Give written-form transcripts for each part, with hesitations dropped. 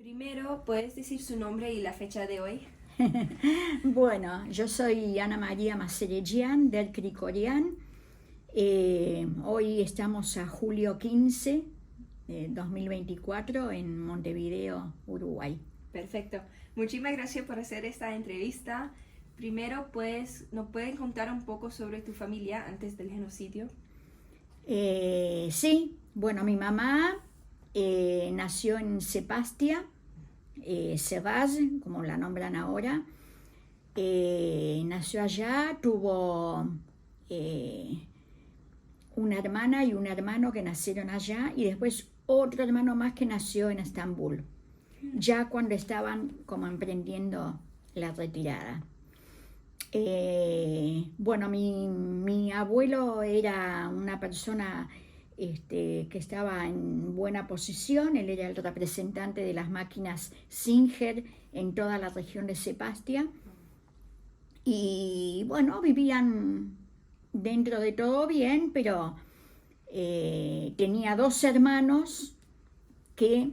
Primero, ¿puedes decir su nombre y la fecha de hoy? Bueno, yo soy Ana María Maceregian del Cricorian. Hoy estamos a julio 15 de 2024 en Montevideo, Uruguay. Perfecto. Muchísimas gracias por hacer esta entrevista. Primero, pues, ¿nos pueden contar un poco sobre tu familia antes del genocidio? Sí, bueno, mi mamá nació en Sepastia, Sebas, como la nombran ahora. Nació allá, tuvo una hermana y un hermano que nacieron allá y después otro hermano más que nació en Estambul, ya cuando estaban como emprendiendo la retirada. Bueno, mi abuelo era una persona que estaba en buena posición. Él era el representante de las máquinas Singer en toda la región de Sepastia. Y bueno, vivían dentro de todo bien, pero tenía dos hermanos que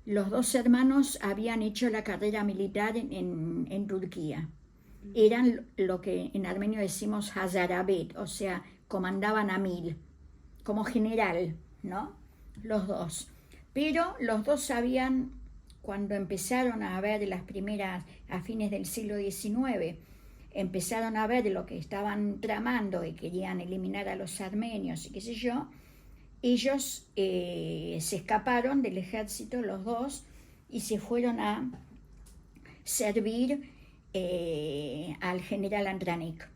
los dos hermanos habían hecho la carrera militar en Turquía. Eran lo que en armenio decimos Hazarabet, o sea, comandaban a 1000, como general, ¿no? Los dos. Pero los dos sabían, cuando empezaron a ver las primeras, a fines del siglo XIX, empezaron a ver lo que estaban tramando y querían eliminar a los armenios y qué sé yo, ellos se escaparon del ejército, los dos, y se fueron a servir al general Andranik.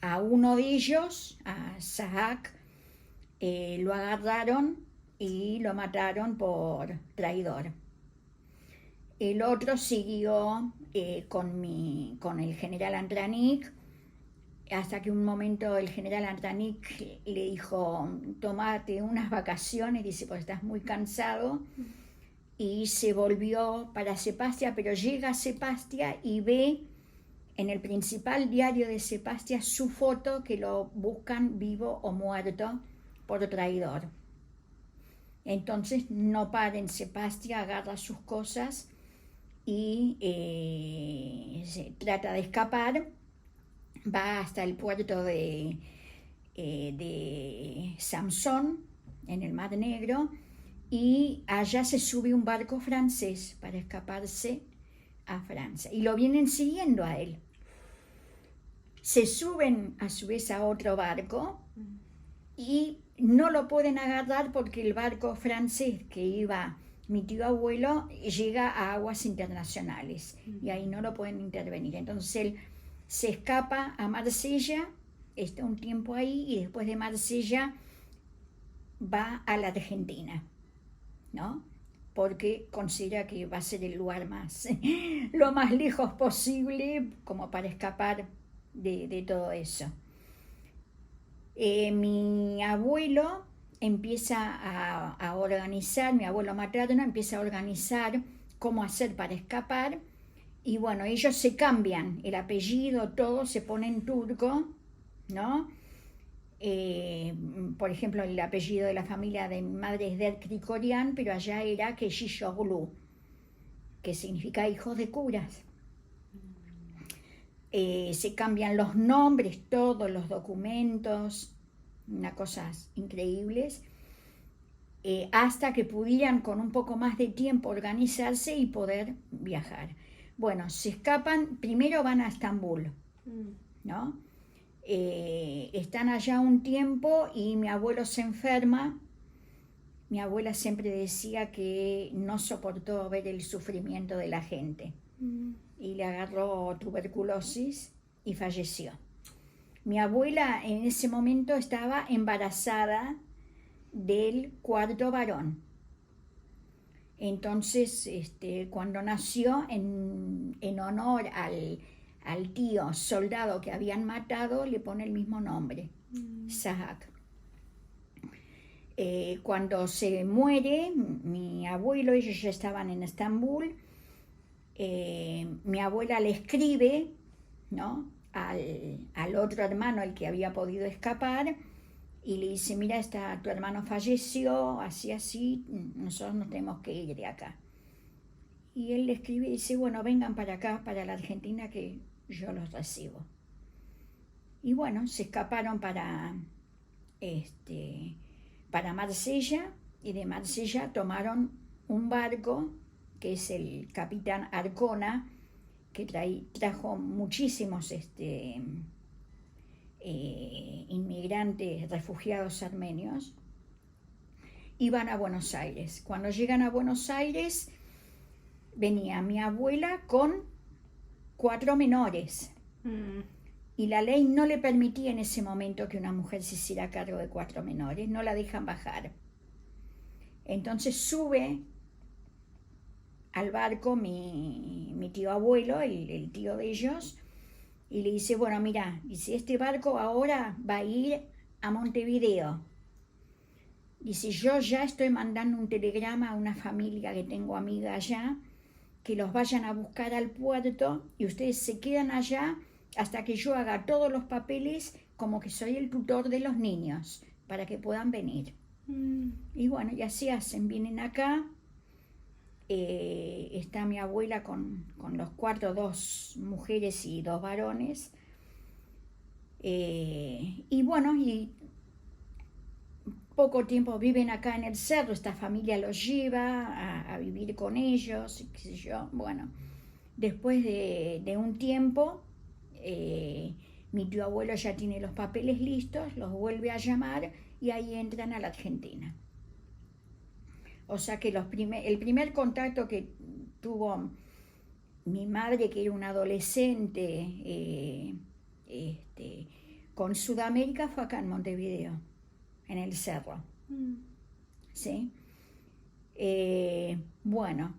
A uno de ellos, a Sahak, lo agarraron y lo mataron por traidor. El otro siguió con el general Andranik, hasta que un momento el general Andranik le dijo: tomate unas vacaciones, dice, porque estás muy cansado, y se volvió para Sepastia, pero llega a Sepastia y ve en el principal diario de Sepastia su foto, que lo buscan vivo o muerto por traidor. Entonces no para en Sepastia, agarra sus cosas y se trata de escapar. Va hasta el puerto de Samson, en el Mar Negro, y allá se sube un barco francés para escaparse a Francia. Y lo vienen siguiendo a él. Se suben a su vez a otro barco y no lo pueden agarrar porque el barco francés que iba mi tío abuelo llega a aguas internacionales y ahí no lo pueden intervenir. Entonces él se escapa a Marsella, está un tiempo ahí y después de Marsella va a la Argentina, ¿no? Porque considera que va a ser el lugar más, lo más lejos posible como para escapar de todo eso. Mi abuelo empieza a organizar, mi abuelo materno empieza a organizar cómo hacer para escapar. Y bueno, ellos se cambian el apellido, todo se pone en turco, ¿no? Por ejemplo, el apellido de la familia de mi madre es del Krikorian, pero allá era Keshishoglu, que significa hijos de curas. Se cambian los nombres, todos los documentos, unas cosas increíbles, hasta que pudieran con un poco más de tiempo organizarse y poder viajar. Bueno, se escapan, primero van a Estambul, ¿no? Están allá un tiempo y mi abuelo se enferma. Mi abuela siempre decía que no soportó ver el sufrimiento de la gente y le agarró tuberculosis y falleció. Mi abuela en ese momento estaba embarazada del cuarto varón. Entonces, cuando nació, en honor al tío soldado que habían matado, le pone el mismo nombre, Sahak. Cuando se muere mi abuelo, ellos ya estaban en Estambul, mi abuela le escribe, ¿no?, al otro hermano, el que había podido escapar, y le dice, mira, tu hermano falleció, así, nosotros nos tenemos que ir de acá. Y él le escribe y dice, bueno, vengan para acá, para la Argentina, que yo los recibo. Y bueno, se escaparon para Marsella, y de Marsella tomaron un barco, que es el capitán Arcona, que trajo muchísimos inmigrantes, refugiados armenios, y van a Buenos Aires. Cuando llegan a Buenos Aires, venía mi abuela con 4 menores. Y la ley no le permitía en ese momento que una mujer se hiciera cargo de 4 menores, no la dejan bajar. Entonces sube al barco mi tío abuelo, el tío de ellos, y le dice, bueno, mira, dice, este barco ahora va a ir a Montevideo. Dice, yo ya estoy mandando un telegrama a una familia que tengo amiga allá, que los vayan a buscar al puerto y ustedes se quedan allá hasta que yo haga todos los papeles como que soy el tutor de los niños, para que puedan venir. Y bueno, y así hacen, vienen acá, está mi abuela con los 4, 2 mujeres y 2 varones, y bueno, y poco tiempo viven acá en el cerro, esta familia los lleva a vivir con ellos, y qué sé yo. Bueno, después de un tiempo, mi tío abuelo ya tiene los papeles listos, los vuelve a llamar y ahí entran a la Argentina. O sea que el primer contacto que tuvo mi madre, que era una adolescente, con Sudamérica, fue acá en Montevideo, en el cerro. ¿Sí? Bueno,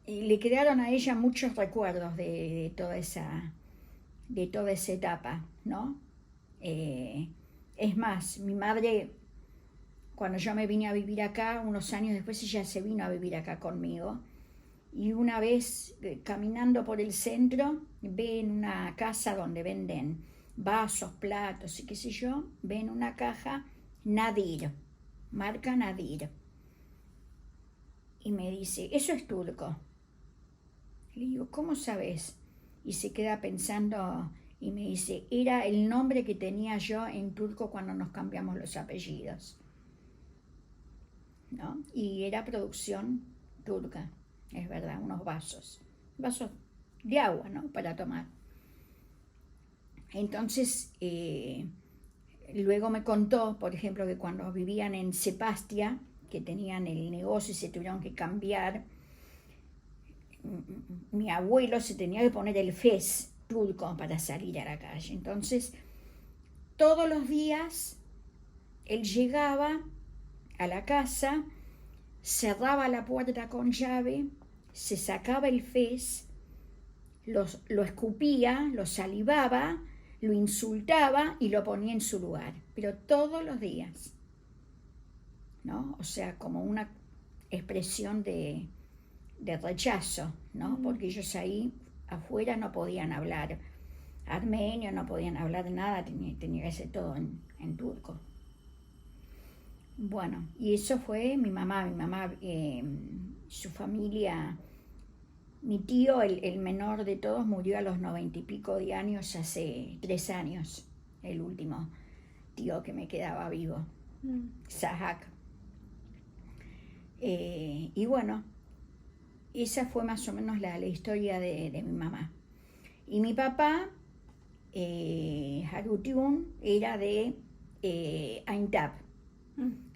y le quedaron a ella muchos recuerdos de toda esa etapa, ¿no? Es más, mi madre, cuando yo me vine a vivir acá, unos años después ella se vino a vivir acá conmigo, y una vez caminando por el centro, ve en una casa donde venden vasos, platos y qué sé yo, ve en una caja Nadir, marca Nadir, y me dice, eso es turco. Le digo, ¿cómo sabes? Y se queda pensando y me dice, era el nombre que tenía yo en turco cuando nos cambiamos los apellidos, ¿no? Y era producción turca, es verdad, unos vasos de agua, ¿no? Para tomar. Entonces, luego me contó, por ejemplo, que cuando vivían en Sepastia, que tenían el negocio y se tuvieron que cambiar, mi abuelo se tenía que poner el fez turco para salir a la calle. Entonces, todos los días él llegaba a la casa, cerraba la puerta con llave, se sacaba el fez, lo escupía, lo salivaba, lo insultaba y lo ponía en su lugar, pero todos los días, ¿no? O sea, como una expresión de rechazo, ¿no? Porque ellos ahí afuera no podían hablar armenio, no podían hablar nada, tenía que ser todo en turco. Bueno, y eso fue mi mamá, su familia. Mi tío, el menor de todos, murió a los 90 y pico de años, hace 3 años, el último tío que me quedaba vivo, Sahak. Y bueno, esa fue más o menos la historia de mi mamá. Y mi papá, Harutiun, era de Aintab.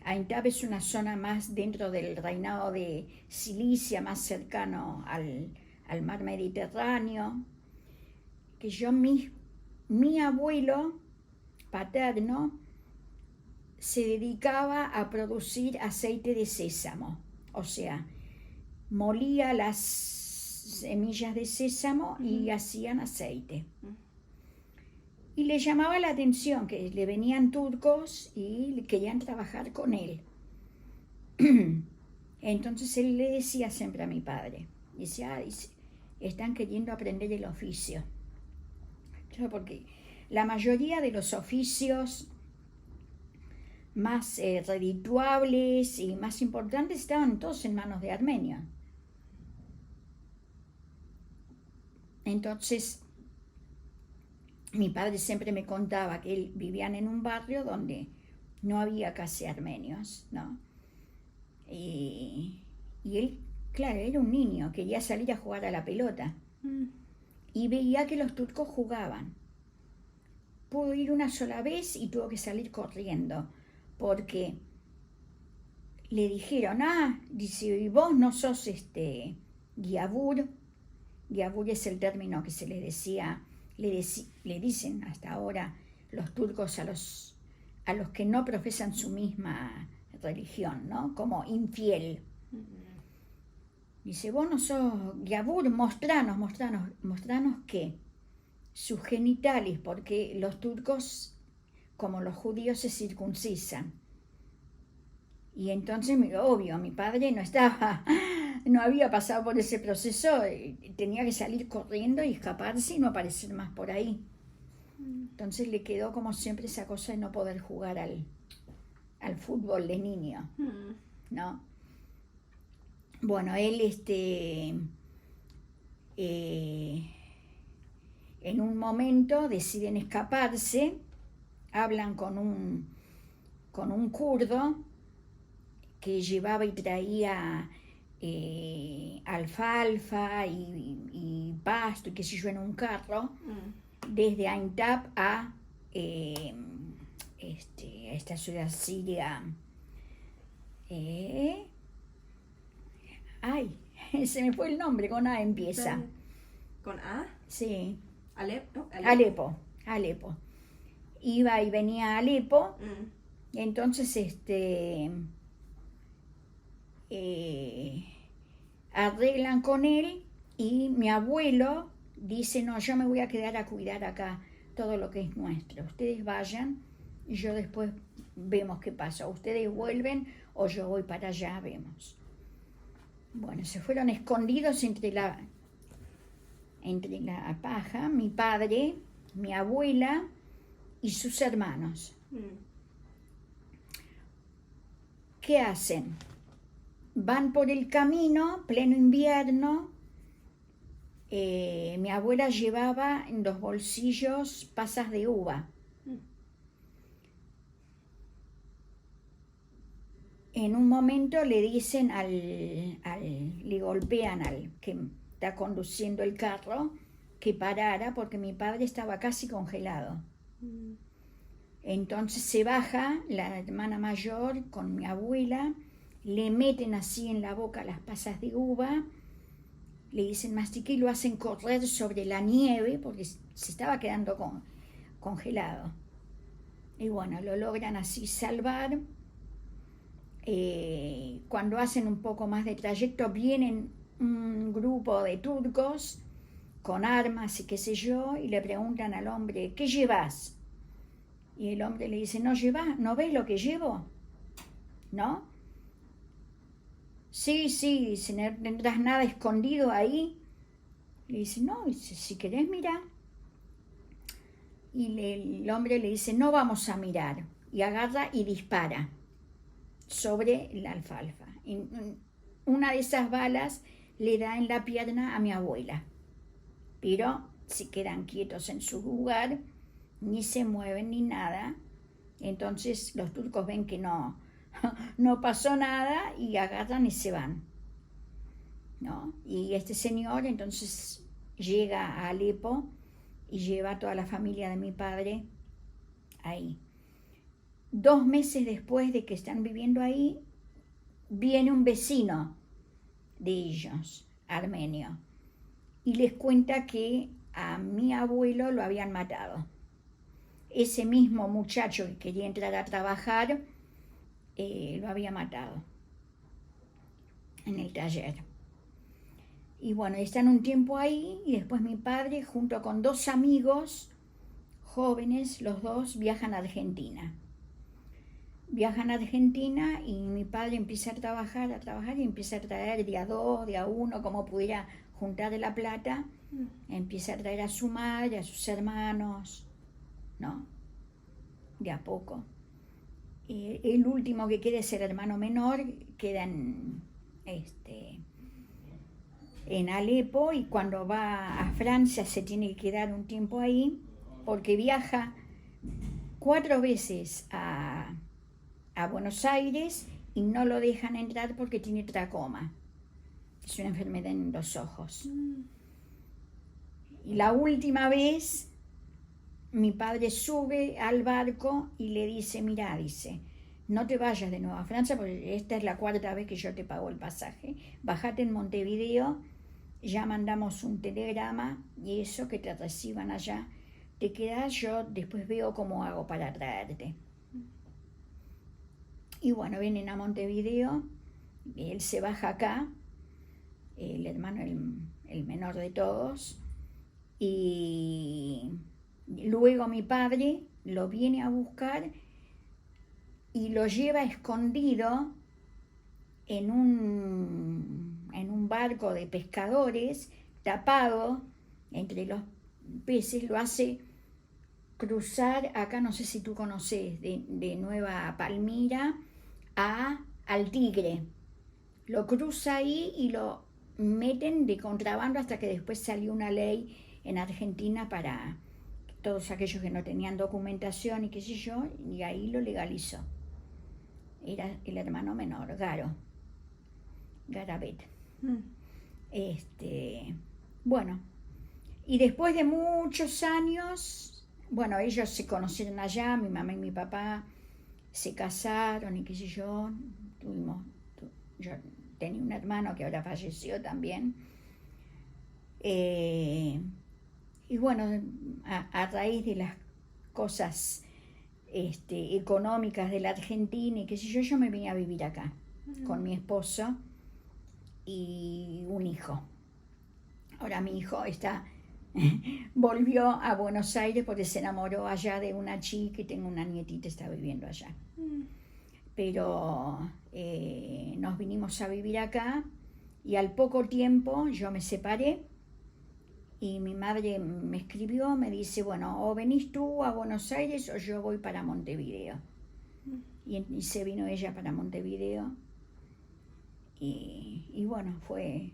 Aintab es una zona más dentro del reinado de Cilicia, más cercano al mar Mediterráneo, que mi abuelo paterno se dedicaba a producir aceite de sésamo, o sea, molía las semillas de sésamo y hacían aceite. Y le llamaba la atención que le venían turcos y querían trabajar con él. Entonces él le decía siempre a mi padre, dice, están queriendo aprender el oficio. Claro, porque la mayoría de los oficios más redituables y más importantes estaban todos en manos de armenios. Entonces, mi padre siempre me contaba que él vivían en un barrio donde no había casi armenios, ¿no? Y él, claro, era un niño, quería salir a jugar a la pelota y veía que los turcos jugaban. Pudo ir una sola vez y tuvo que salir corriendo porque le dijeron, dice, y vos no sos Giabur. Giabur es el término que se le decía, le dicen hasta ahora los turcos a los que no profesan su misma religión, ¿no? Como infiel. Dice, vos no sos Giabur, mostranos qué, sus genitales, porque los turcos, como los judíos, se circuncisan. Y entonces, obvio, mi padre no había pasado por ese proceso, tenía que salir corriendo y escaparse y no aparecer más por ahí. Entonces le quedó como siempre esa cosa de no poder jugar al fútbol de niño, ¿no? Bueno, él en un momento deciden escaparse, hablan con un kurdo que llevaba y traía alfalfa y pasto y qué sé yo en un carro desde Aintab a esta ciudad siria. Se me fue el nombre, con A empieza. ¿Con A? Sí. ¿Alepo? Alepo. Iba y venía a Alepo, entonces arreglan con él y mi abuelo dice, no, yo me voy a quedar a cuidar acá todo lo que es nuestro. Ustedes vayan y yo después vemos qué pasa. Ustedes vuelven o yo voy para allá, vemos. Bueno, se fueron escondidos entre la paja, mi padre, mi abuela y sus hermanos. ¿Qué hacen? Van por el camino, pleno invierno. Mi abuela llevaba en los bolsillos pasas de uva. En un momento le dicen le golpean al que está conduciendo el carro que parara porque mi padre estaba casi congelado. Entonces se baja la hermana mayor con mi abuela, le meten así en la boca las pasas de uva, le dicen mastique y lo hacen correr sobre la nieve porque se estaba quedando congelado. Y bueno, lo logran así salvar. Cuando hacen un poco más de trayecto vienen un grupo de turcos con armas y qué sé yo y le preguntan al hombre, ¿qué llevas? Y el hombre le dice, ¿no ves lo que llevo? ¿No? Sí, dice, ¿no tendrás nada escondido ahí? Le dice, no, dice, si querés mira. Y el hombre le dice, no vamos a mirar. Y agarra y dispara sobre la alfalfa. Y una de esas balas le da en la pierna a mi abuela. Pero se quedan quietos en su lugar, ni se mueven ni nada. Entonces los turcos ven que no pasó nada y agarran y se van, ¿no? Y este señor entonces llega a Alepo y lleva a toda la familia de mi padre ahí. 2 meses después de que están viviendo ahí, viene un vecino de ellos, armenio, y les cuenta que a mi abuelo lo habían matado. Ese mismo muchacho que quería entrar a trabajar, lo había matado en el taller. Y bueno, están un tiempo ahí y después mi padre, junto con 2 amigos jóvenes, los dos viajan a Argentina. Viajan a Argentina y mi padre empieza a trabajar y empieza a traer de a 2, de a 1, como pudiera juntar de la plata. Empieza a traer a su madre, a sus hermanos, ¿no? De a poco. El último que queda es el hermano menor, queda en Alepo, y cuando va a Francia se tiene que quedar un tiempo ahí porque viaja 4 veces a Buenos Aires y no lo dejan entrar porque tiene tracoma. Es una enfermedad en los ojos. Y la última vez mi padre sube al barco y le dice, mira, dice, no te vayas de nuevo a Francia porque esta es la 4ª vez que yo te pago el pasaje. Bajate en Montevideo, ya mandamos un telegrama y eso, que te reciban allá. Te quedas, yo después veo cómo hago para traerte. Y bueno, vienen a Montevideo, él se baja acá, el hermano, el menor de todos, y luego mi padre lo viene a buscar y lo lleva escondido en un barco de pescadores, tapado entre los peces, lo hace cruzar, acá no sé si tú conoces, de Nueva Palmira al Tigre. Lo cruza ahí y lo meten de contrabando hasta que después salió una ley en Argentina para todos aquellos que no tenían documentación y qué sé yo, y ahí lo legalizó. Era el hermano menor, Garabet. Bueno, y después de muchos años, bueno, ellos se conocieron allá, mi mamá y mi papá se casaron y qué sé yo, yo tenía un hermano que ahora falleció también, y bueno, a raíz de las cosas económicas de la Argentina y qué sé yo me vine a vivir acá con mi esposo y un hijo. Ahora mi hijo volvió a Buenos Aires porque se enamoró allá de una chica y tengo una nietita, está viviendo allá. Pero nos vinimos a vivir acá y al poco tiempo yo me separé y mi madre me escribió, me dice, bueno, o venís tú a Buenos Aires o yo voy para Montevideo. Y se vino ella para Montevideo y bueno, fue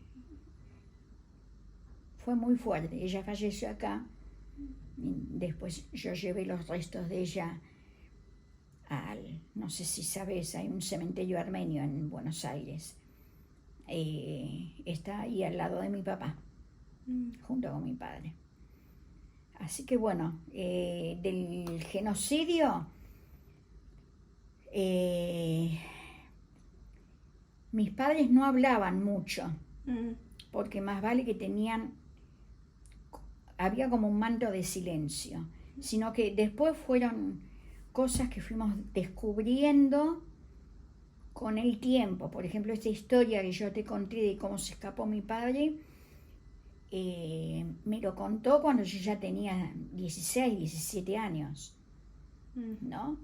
muy fuerte. Ella falleció acá, y después yo llevé los restos de ella no sé si sabes, hay un cementerio armenio en Buenos Aires. Está ahí al lado de mi papá, junto con mi padre. Así que bueno, del genocidio, mis padres no hablaban mucho, porque más vale que había como un manto de silencio, sino que después fueron cosas que fuimos descubriendo con el tiempo. Por ejemplo, esta historia que yo te conté de cómo se escapó mi padre, me lo contó cuando yo ya tenía 16, 17 años, ¿no?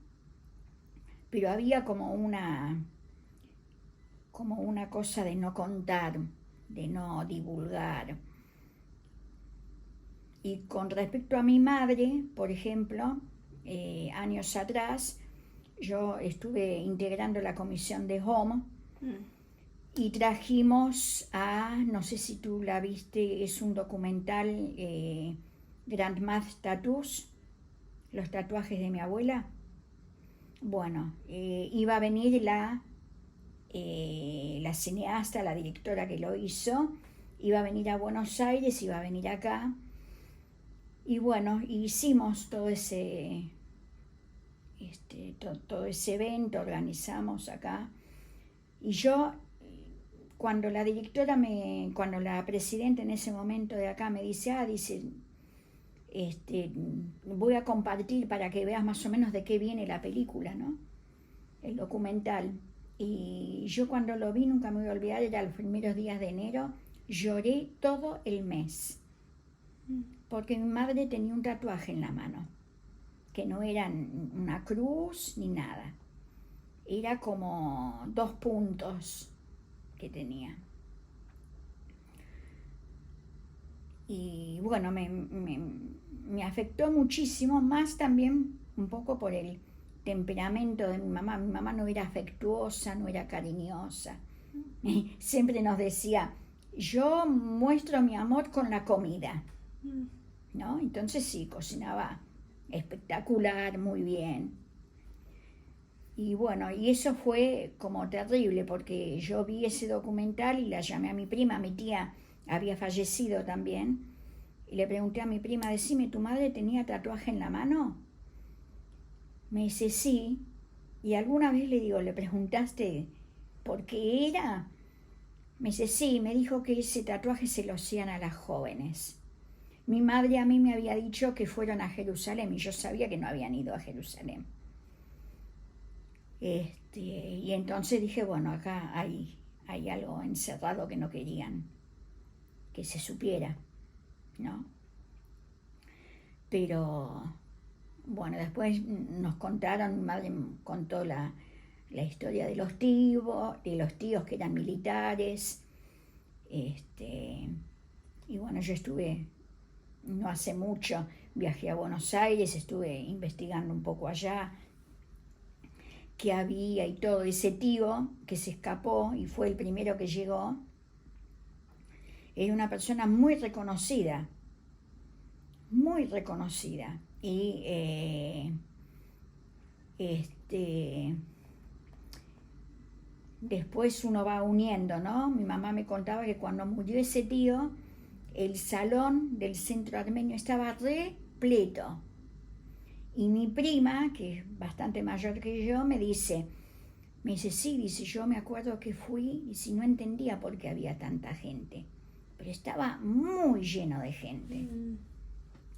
Pero había como una cosa de no contar, de no divulgar. Y con respecto a mi madre, por ejemplo, años atrás, yo estuve integrando la comisión de Home y trajimos no sé si tú la viste, es un documental, Grandma's Tattoos, los tatuajes de mi abuela. Bueno, iba a venir la cineasta, la directora que lo hizo, iba a venir a Buenos Aires, iba a venir acá. Y bueno, hicimos todo ese evento, organizamos acá. Y yo, cuando la presidenta en ese momento de acá me dice, voy a compartir para que veas más o menos de qué viene la película, ¿no? El documental. Y yo cuando lo vi, nunca me voy a olvidar, era los primeros días de enero, lloré todo el mes. Porque mi madre tenía un tatuaje en la mano, que no era una cruz ni nada. Era como 2 puntos que tenía. Y bueno, me afectó muchísimo, más también un poco por el temperamento de mi mamá. Mi mamá no era afectuosa, no era cariñosa. Siempre nos decía, yo muestro mi amor con la comida, ¿no? Entonces sí, cocinaba espectacular, muy bien. Y bueno, y eso fue como terrible, porque yo vi ese documental y la llamé a mi prima, mi tía había fallecido también, y le pregunté a mi prima, decime, ¿tu madre tenía tatuaje en la mano? Me dice, sí. Y alguna vez le digo, ¿le preguntaste por qué era? Me dice, sí, me dijo que ese tatuaje se lo hacían a las jóvenes. Mi madre a mí me había dicho que fueron a Jerusalén y yo sabía que no habían ido a Jerusalén. Y entonces dije, bueno, acá hay algo encerrado que no querían que se supiera, ¿no? Pero bueno, después nos contaron, mi madre contó la historia de los tíos que eran militares. Y bueno, yo estuve, no hace mucho, viajé a Buenos Aires, estuve investigando un poco allá qué había y todo. Ese tío que se escapó y fue el primero que llegó, era una persona muy reconocida. Y después uno va uniendo, ¿no? Mi mamá me contaba que cuando murió ese tío, el salón del centro armenio estaba repleto. Y mi prima, que es bastante mayor que yo, me dice, sí, dice, yo me acuerdo que fui y si no entendía por qué había tanta gente. Pero estaba muy lleno de gente.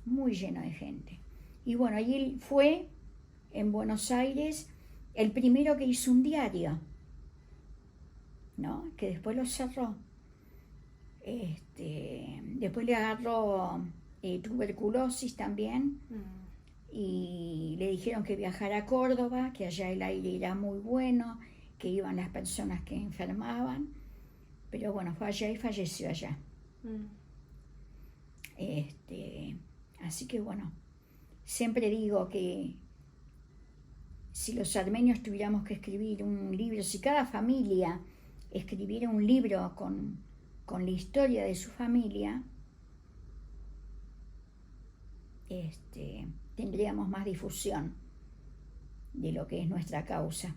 Muy lleno de gente. Y bueno, y él fue en Buenos Aires el primero que hizo un diario, ¿no? Que después lo cerró. Después le agarró tuberculosis también y le dijeron que viajara a Córdoba, que allá el aire era muy bueno, que iban las personas que enfermaban, pero bueno, fue allá y falleció allá. Así que bueno, siempre digo que si los armenios tuviéramos que escribir un libro, si cada familia escribiera un libro con la historia de su familia, tendríamos más difusión de lo que es nuestra causa.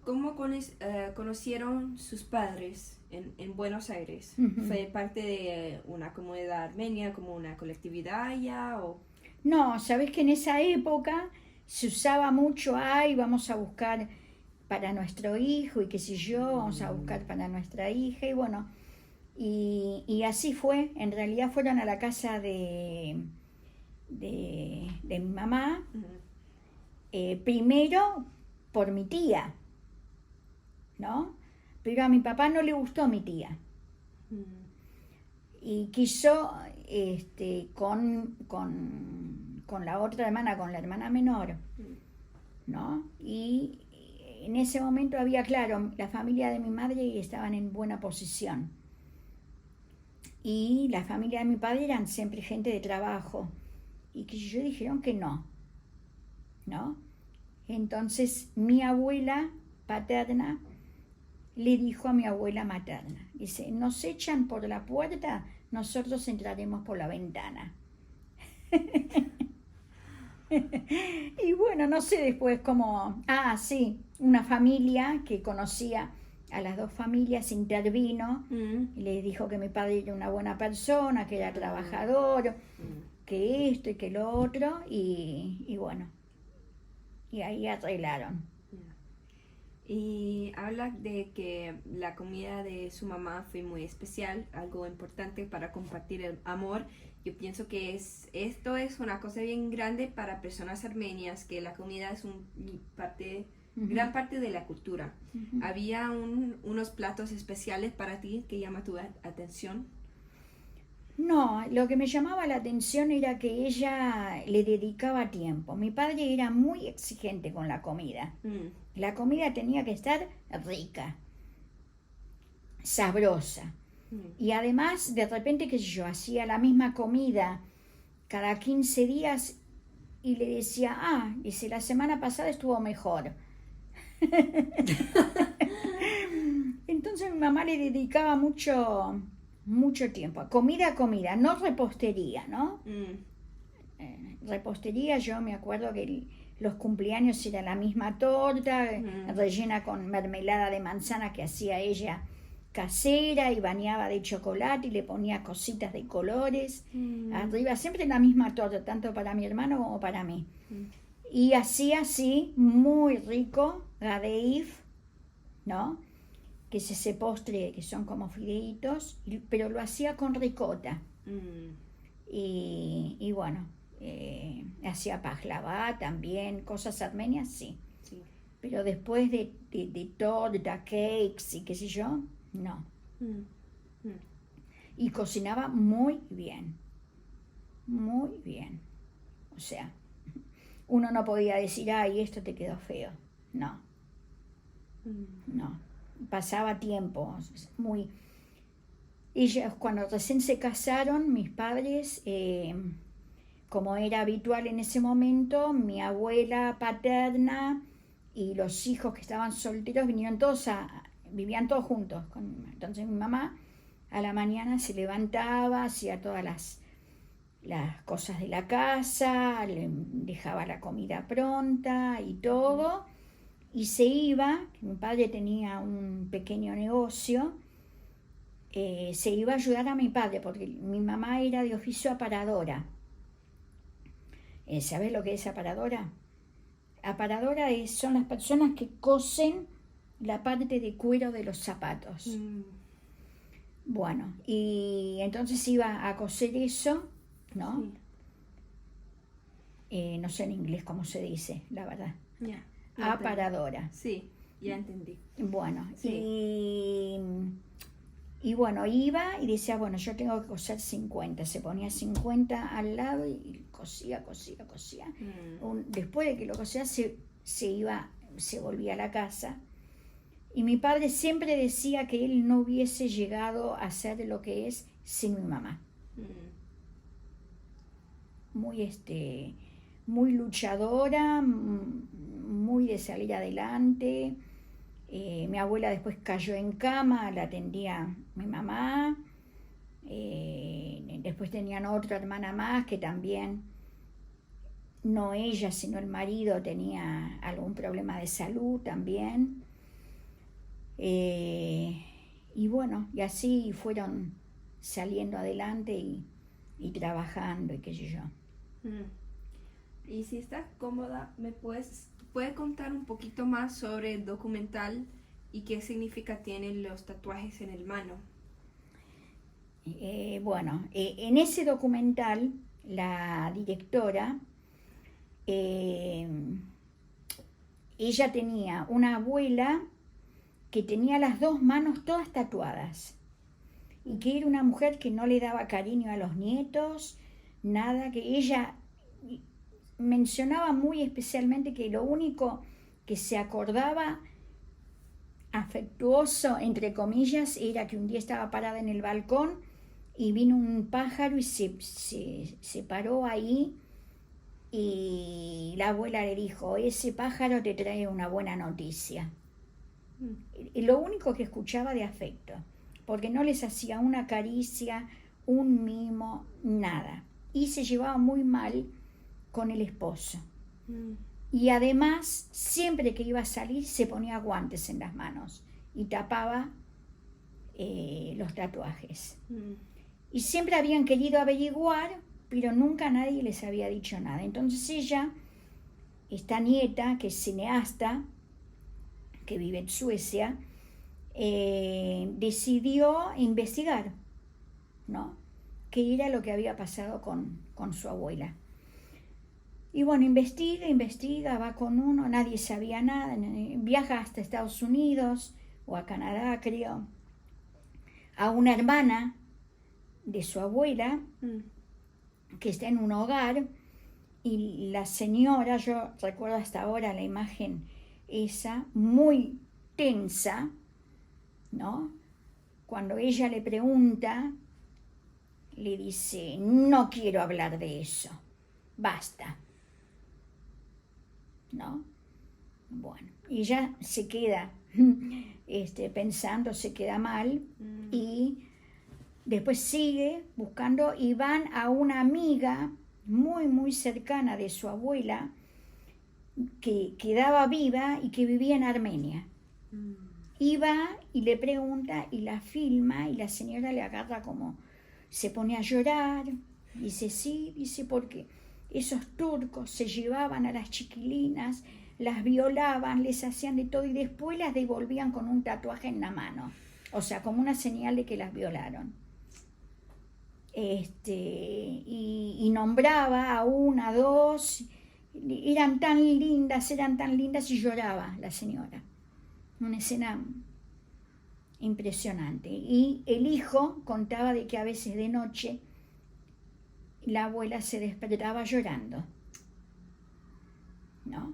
¿Cómo conocieron sus padres en Buenos Aires? Uh-huh. ¿Fue parte de una comunidad armenia, como una colectividad allá? No, sabes que en esa época se usaba mucho, vamos a buscar para nuestro hijo y qué sé yo, vamos a buscar para nuestra hija y bueno, y así fue. En realidad fueron a la casa de mi mamá, primero por mi tía, ¿no? Pero a mi papá no le gustó mi tía. Y quiso con la otra hermana, con la hermana menor, ¿no? Y en ese momento había, claro, la familia de mi madre estaban en buena posición. Y la familia de mi padre eran siempre gente de trabajo. Y que yo dijeron que no, ¿no? Entonces mi abuela paterna le dijo a mi abuela materna, dice, nos echan por la puerta, nosotros entraremos por la ventana. Y bueno, no sé después cómo, sí, una familia que conocía a las dos familias intervino y le dijo que mi padre era una buena persona, que era trabajador, que esto y que lo otro, y bueno, y ahí arreglaron. Y habla de que la comida de su mamá fue muy especial, algo importante para compartir el amor. Yo pienso que esto es una cosa bien grande para personas armenias, que la comida es gran parte de la cultura. ¿Había unos platos especiales para ti que llama tu atención? No, lo que me llamaba la atención era que ella le dedicaba tiempo. Mi padre era muy exigente con la comida. La comida tenía que estar rica, sabrosa. Y además, de repente, qué sé yo, hacía la misma comida cada 15 días y le decía, dice, la semana pasada estuvo mejor. Entonces mi mamá le dedicaba mucho tiempo a comida, no repostería, ¿no? Repostería, yo me acuerdo que los cumpleaños era la misma torta, rellena con mermelada de manzana que hacía ella casera y bañaba de chocolate y le ponía cositas de colores arriba, siempre la misma torta, tanto para mi hermano como para mí. Y hacía así, muy rico, gadeif, ¿no? Que es ese postre que son como fideitos, pero lo hacía con ricota. Y bueno, hacía pajlava también, cosas armenias, sí. Pero después de torta, cakes y qué sé yo, no. Y cocinaba muy bien. O sea, uno no podía decir, ay, esto te quedó feo. No. Pasaba tiempo, Ellos, cuando recién se casaron, mis padres, como era habitual en ese momento, mi abuela paterna y los hijos que estaban solteros vivían todos juntos. Entonces mi mamá a la mañana se levantaba, hacía todas las cosas de la casa, le dejaba la comida pronta y todo, y se iba. Mi padre tenía un pequeño negocio, se iba a ayudar a mi padre porque mi mamá era de oficio aparadora. ¿Sabes lo que es aparadora? Aparadora son las personas que cosen la parte de cuero de los zapatos. Bueno, y entonces iba a coser eso, ¿no? No sé en inglés cómo se dice, la verdad. Aparadora. Sí, ya entendí. Bueno, y bueno, iba y decía, bueno, yo tengo que coser 50. Se ponía 50 al lado y cosía. Después de que lo cosía, se volvía a la casa. Y mi padre siempre decía que él no hubiese llegado a ser lo que es sin mi mamá. Muy luchadora, muy de salir adelante. Mi abuela después cayó en cama, la atendía mi mamá. Después tenían otra hermana más que también, no ella, sino el marido, tenía algún problema de salud también. Y bueno, y así fueron saliendo adelante y trabajando y qué sé yo. Y si estás cómoda, ¿me puedes contar un poquito más sobre el documental y qué significa tienen los tatuajes en el mano? Bueno, en ese documental la directora, ella tenía una abuela que tenía las dos manos todas tatuadas y que era una mujer que no le daba cariño a los nietos, nada, que ella mencionaba muy especialmente que lo único que se acordaba afectuoso, entre comillas, era que un día estaba parada en el balcón y vino un pájaro y se paró ahí y la abuela le dijo, ese pájaro te trae una buena noticia. Y lo único que escuchaba de afecto, porque no les hacía una caricia, un mimo, nada. Y se llevaba muy mal con el esposo. Y además, siempre que iba a salir, se ponía guantes en las manos y tapaba los tatuajes. Y siempre habían querido averiguar, pero nunca nadie les había dicho nada. Entonces ella, esta nieta, que es cineasta, que vive en Suecia, decidió investigar, ¿no? Qué era lo que había pasado con su abuela. Y bueno, investiga, va con uno, nadie sabía nada, viaja hasta Estados Unidos o a Canadá, creo, a una hermana de su abuela que está en un hogar y la señora, yo recuerdo hasta ahora la imagen esa, muy tensa, ¿no? Cuando ella le pregunta, le dice, no quiero hablar de eso, basta. ¿no? Bueno, y ella se queda pensando, se queda mal y después sigue buscando y van a una amiga muy, muy cercana de su abuela que quedaba viva y que vivía en Armenia. Y va y le pregunta y la filma y la señora le agarra como, se pone a llorar, dice sí, dice porque esos turcos se llevaban a las chiquilinas, las violaban, les hacían de todo y después las devolvían con un tatuaje en la mano, o sea, como una señal de que las violaron. Y nombraba a una, dos, eran tan lindas y lloraba la señora. Una escena impresionante. Y el hijo contaba de que a veces de noche la abuela se despertaba llorando, ¿no?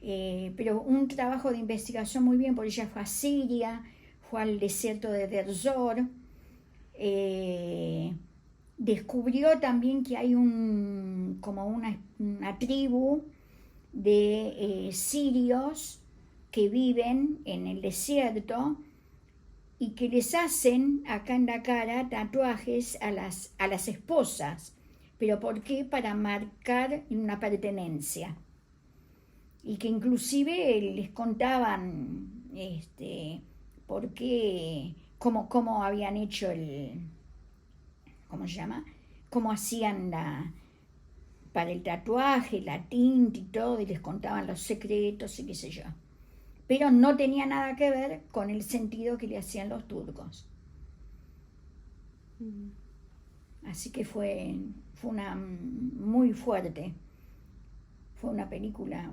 Pero un trabajo de investigación muy bien, porque ella fue a Siria, fue al desierto de Derzor, descubrió también que hay como una tribu de sirios que viven en el desierto y que les hacen acá en la cara tatuajes a las esposas. ¿Pero por qué? Para marcar una pertenencia. Y que inclusive les contaban por qué, cómo habían hecho ¿cómo se llama? Cómo hacían para el tatuaje, la tinta y todo, y les contaban los secretos y qué sé yo. Pero no tenía nada que ver con el sentido que le hacían los turcos. Así que fue una muy fuerte. Fue una película,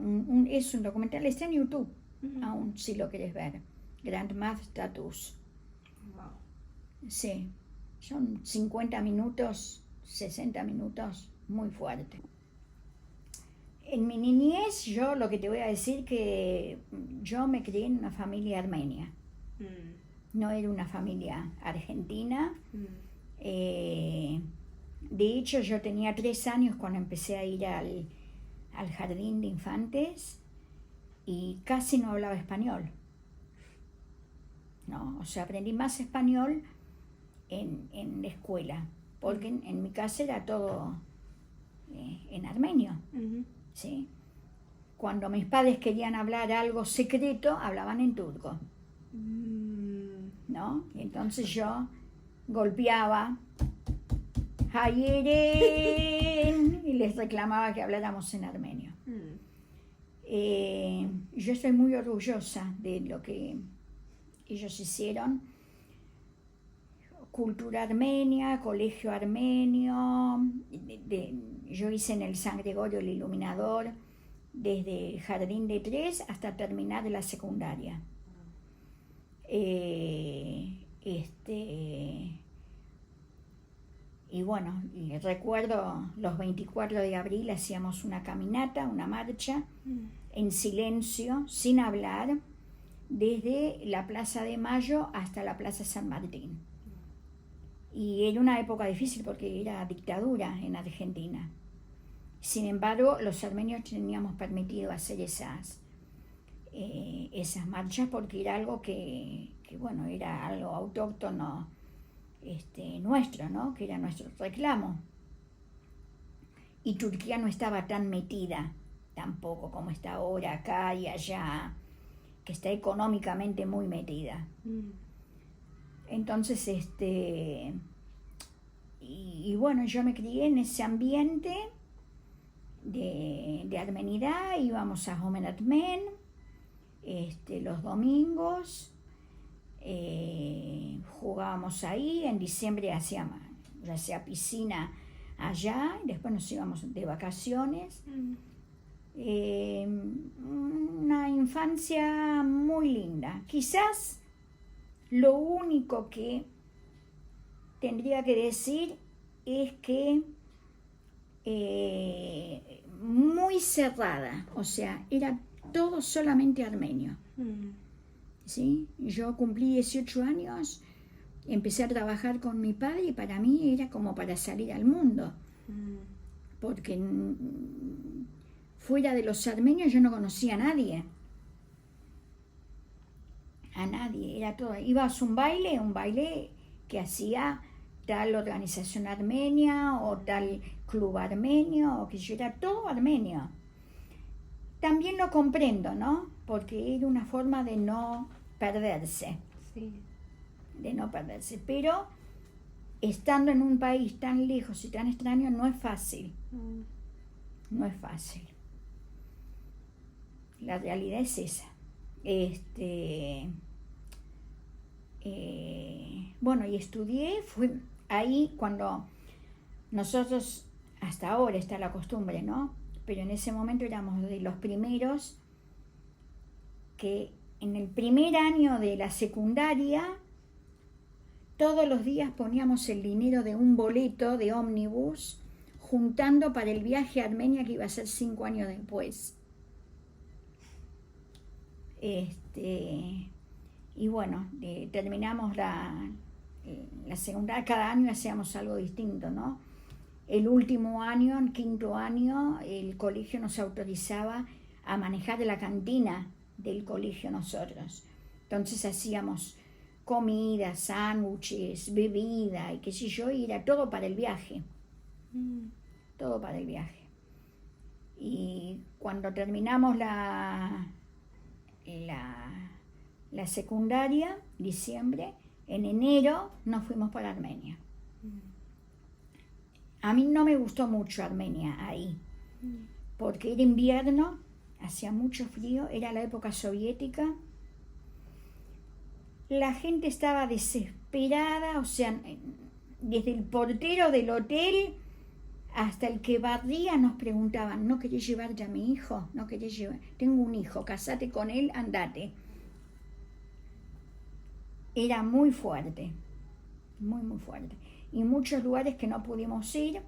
es un documental, está en YouTube, aún si lo querés ver. Grandma's Tattoos. Wow. Sí, son 50 minutos, 60 minutos, muy fuerte. En mi niñez, yo lo que te voy a decir que yo me crié en una familia armenia. No era una familia argentina. De hecho, yo tenía 3 años cuando empecé a ir al jardín de infantes y casi no hablaba español, ¿no? O sea, aprendí más español en la escuela, porque en mi casa era todo en armenio, ¿sí? Cuando mis padres querían hablar algo secreto, hablaban en turco, ¿no? Y entonces yo golpeaba Hayeren y les reclamaba que habláramos en armenio. Yo estoy muy orgullosa de lo que ellos hicieron. Cultura armenia, colegio armenio, yo hice en el San Gregorio el Iluminador desde jardín de 3 hasta terminar la secundaria. Y bueno, y recuerdo los 24 de abril hacíamos una caminata, una marcha, en silencio, sin hablar, desde la Plaza de Mayo hasta la Plaza San Martín. Y era una época difícil porque era dictadura en Argentina. Sin embargo, los armenios teníamos permitido hacer esas marchas porque era algo que bueno, era algo autóctono nuestro, ¿no? Que era nuestro reclamo. Y Turquía no estaba tan metida tampoco como está ahora acá y allá, que está económicamente muy metida. Entonces, y bueno, yo me crié en ese ambiente de armenidad, íbamos a Homenatmen los domingos, jugábamos ahí, en diciembre hacíamos ya sea piscina allá, y después nos íbamos de vacaciones. Una infancia muy linda. Quizás lo único que tendría que decir es que muy cerrada, o sea, era todo solamente armenio. ¿Sí? Yo cumplí 18 años, empecé a trabajar con mi padre y para mí era como para salir al mundo, porque fuera de los armenios yo no conocía a nadie. A nadie, era todo. Ibas a un baile que hacía tal organización armenia o tal club armenio, o que yo era todo armenio. También lo comprendo, ¿no? Porque era una forma de no perderse. Sí. De no perderse. Pero estando en un país tan lejos y tan extraño no es fácil. No es fácil. La realidad es esa. Bueno, y estudié, fue ahí cuando nosotros, hasta ahora está la costumbre, ¿no? Pero en ese momento éramos de los primeros que en el primer año de la secundaria todos los días poníamos el dinero de un boleto de ómnibus juntando para el viaje a Armenia que iba a ser 5 años después. Y bueno, terminamos la secundaria, cada año hacíamos algo distinto, ¿no? El último año, el 5.º año, el colegio nos autorizaba a manejar la cantina del colegio nosotros. Entonces hacíamos comida, sándwiches, bebida y qué sé yo, y era todo para el viaje. Todo para el viaje. Y cuando terminamos la secundaria, diciembre, en enero nos fuimos para Armenia. A mí no me gustó mucho Armenia ahí, porque era invierno, hacía mucho frío, era la época soviética. La gente estaba desesperada, o sea, desde el portero del hotel hasta el que barría nos preguntaban, ¿no querés llevarte a mi hijo? ¿No querés llevar? Tengo un hijo, casate con él, andate. Era muy fuerte, muy, muy fuerte. Y muchos lugares que no pudimos ir.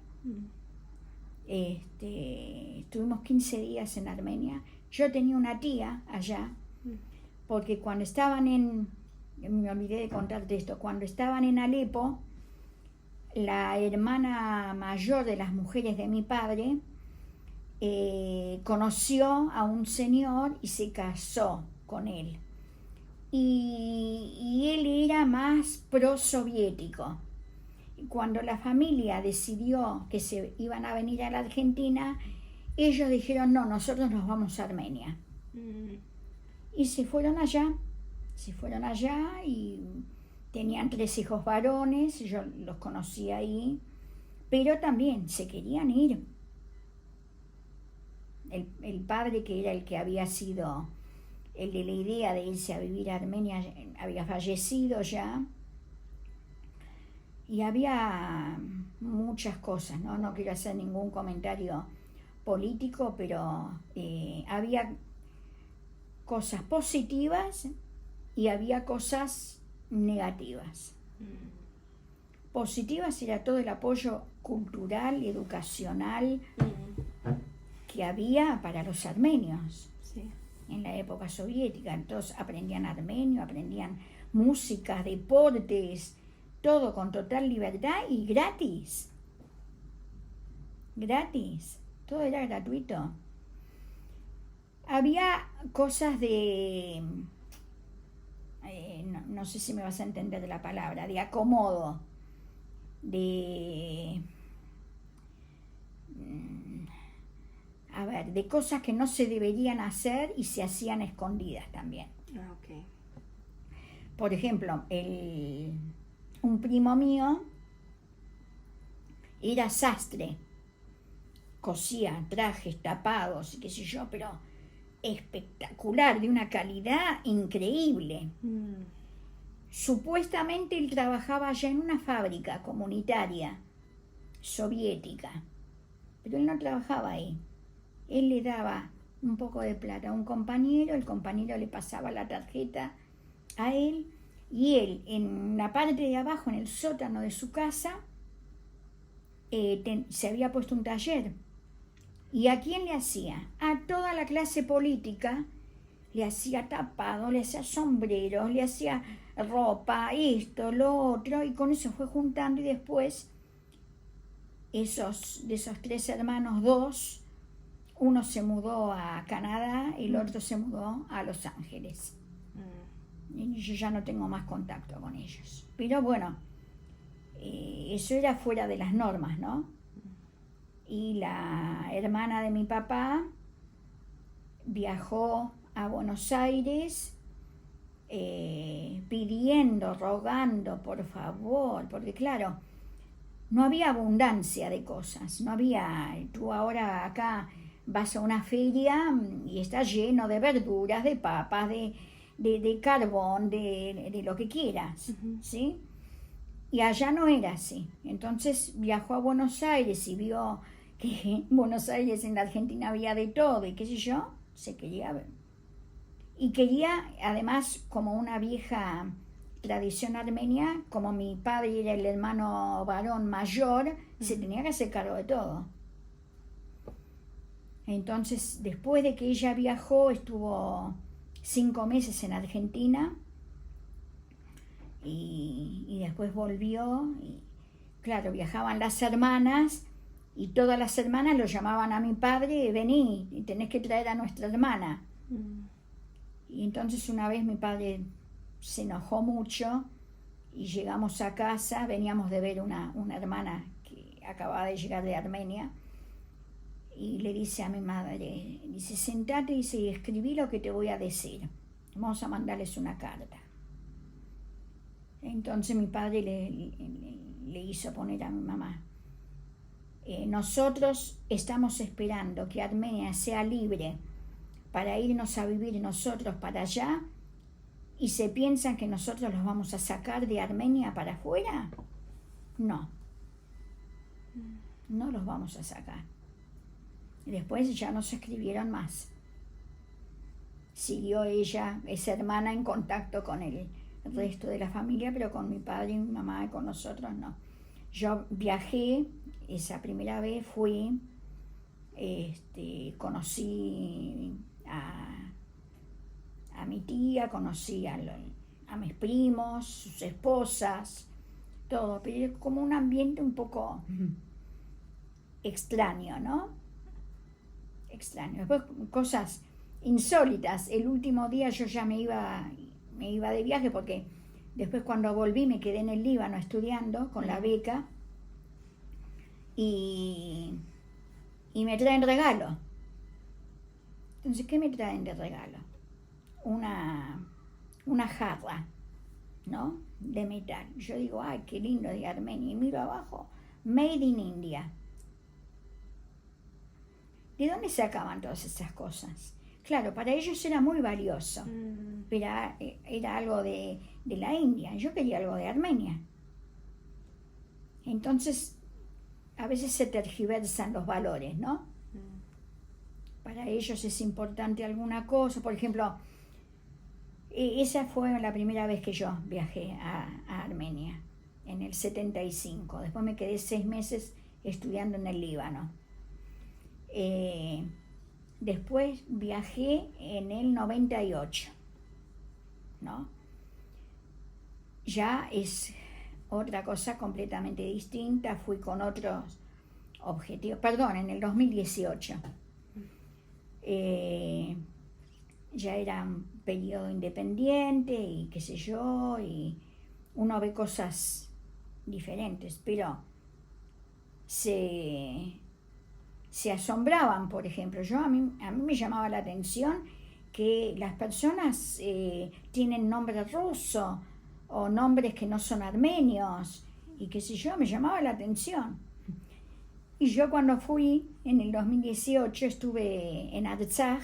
Estuvimos 15 días en Armenia. Yo tenía una tía allá, porque cuando estaban me olvidé de contarte esto, cuando estaban en Alepo, la hermana mayor de las mujeres de mi padre conoció a un señor y se casó con él. Y él era más pro-soviético. Cuando la familia decidió que se iban a venir a la Argentina, ellos dijeron, no, nosotros nos vamos a Armenia. Y se fueron allá y tenían 3 hijos varones, yo los conocí ahí, pero también se querían ir. El padre, que era el que había sido el de la idea de irse a vivir a Armenia, había fallecido ya. Y había muchas cosas, ¿no? No quiero hacer ningún comentario político, pero había cosas positivas y había cosas negativas. Positivas era todo el apoyo cultural y educacional que había para los armenios en la época soviética. Entonces aprendían armenio, aprendían música, deportes, todo con total libertad y gratis. Gratis. Todo era gratuito. Había cosas de... no sé si me vas a entender la palabra, de acomodo, de cosas que no se deberían hacer y se hacían escondidas también. Okay. Por ejemplo, un primo mío era sastre, cosía trajes tapados y qué sé yo, pero espectacular, de una calidad increíble. Supuestamente él trabajaba allá en una fábrica comunitaria soviética, pero él no trabajaba ahí. Él le daba un poco de plata a un compañero, el compañero le pasaba la tarjeta a él, y él en la parte de abajo, en el sótano de su casa, se había puesto un taller. ¿Y a quién le hacía? A toda la clase política. Le hacía tapado, le hacía sombreros, le hacía ropa, esto, lo otro, y con eso fue juntando, y después de esos 3 hermanos, 2 Uno se mudó a Canadá y el otro se mudó a Los Ángeles. Y yo ya no tengo más contacto con ellos. Pero bueno, eso era fuera de las normas, ¿no? Y la hermana de mi papá viajó a Buenos Aires pidiendo, rogando, por favor, porque claro, no había abundancia de cosas, no había, tú ahora acá vas a una feria y está lleno de verduras, de papas, de carbón, de lo que quieras, ¿sí? Y allá no era así. Entonces viajó a Buenos Aires y vio que en Buenos Aires, en la Argentina, había de todo y qué sé yo, se quería ver. Y quería, además, como una vieja tradición armenia, como mi padre era el hermano varón mayor, se tenía que hacer cargo de todo. Entonces, después de que ella viajó, estuvo 5 meses en Argentina y después volvió. Y, claro, viajaban las hermanas y todas las hermanas lo llamaban a mi padre, vení, y tenés que traer a nuestra hermana. Y entonces una vez mi padre se enojó mucho y llegamos a casa, veníamos de ver una hermana que acababa de llegar de Armenia, y le dice a mi madre, dice, sentate, dice, y escribí lo que te voy a decir. Vamos a mandarles una carta. Entonces mi padre le hizo poner a mi mamá, nosotros estamos esperando que Armenia sea libre para irnos a vivir nosotros para allá, y se piensan que nosotros los vamos a sacar de Armenia para afuera. No, no los vamos a sacar. Y después ya no se escribieron más. Siguió ella, esa hermana, en contacto con el resto de la familia, pero con mi padre y mi mamá y con nosotros no. Yo viajé, esa primera vez fui, conocí a mi tía, conocí a mis primos, sus esposas, todo, pero como un ambiente un poco extraño, ¿no? Extraño. Después cosas insólitas. El último día yo ya me iba de viaje, porque después cuando volví me quedé en el Líbano estudiando con la beca y me traen regalo. Entonces, ¿qué me traen de regalo? Una jarra, ¿no? De metal. Yo digo, ay, qué lindo, de Armenia. Y miro abajo, Made in India. ¿De dónde sacaban todas esas cosas? Claro, para ellos era muy valioso, pero era algo de la India. Yo quería algo de Armenia. Entonces, a veces se tergiversan los valores, ¿no? Para ellos es importante alguna cosa. Por ejemplo, esa fue la primera vez que yo viajé a Armenia, en el 75. Después me quedé 6 meses estudiando en el Líbano. Después viajé en el 98, ¿no? Ya es otra cosa completamente distinta, fui con otros objetivos, perdón, en el 2018. Ya era un periodo independiente y qué sé yo, y uno ve cosas diferentes, pero se asombraban. Por ejemplo, a mí me llamaba la atención que las personas tienen nombre ruso o nombres que no son armenios y qué sé yo, me llamaba la atención. Y yo cuando fui en el 2018 estuve en Artsaj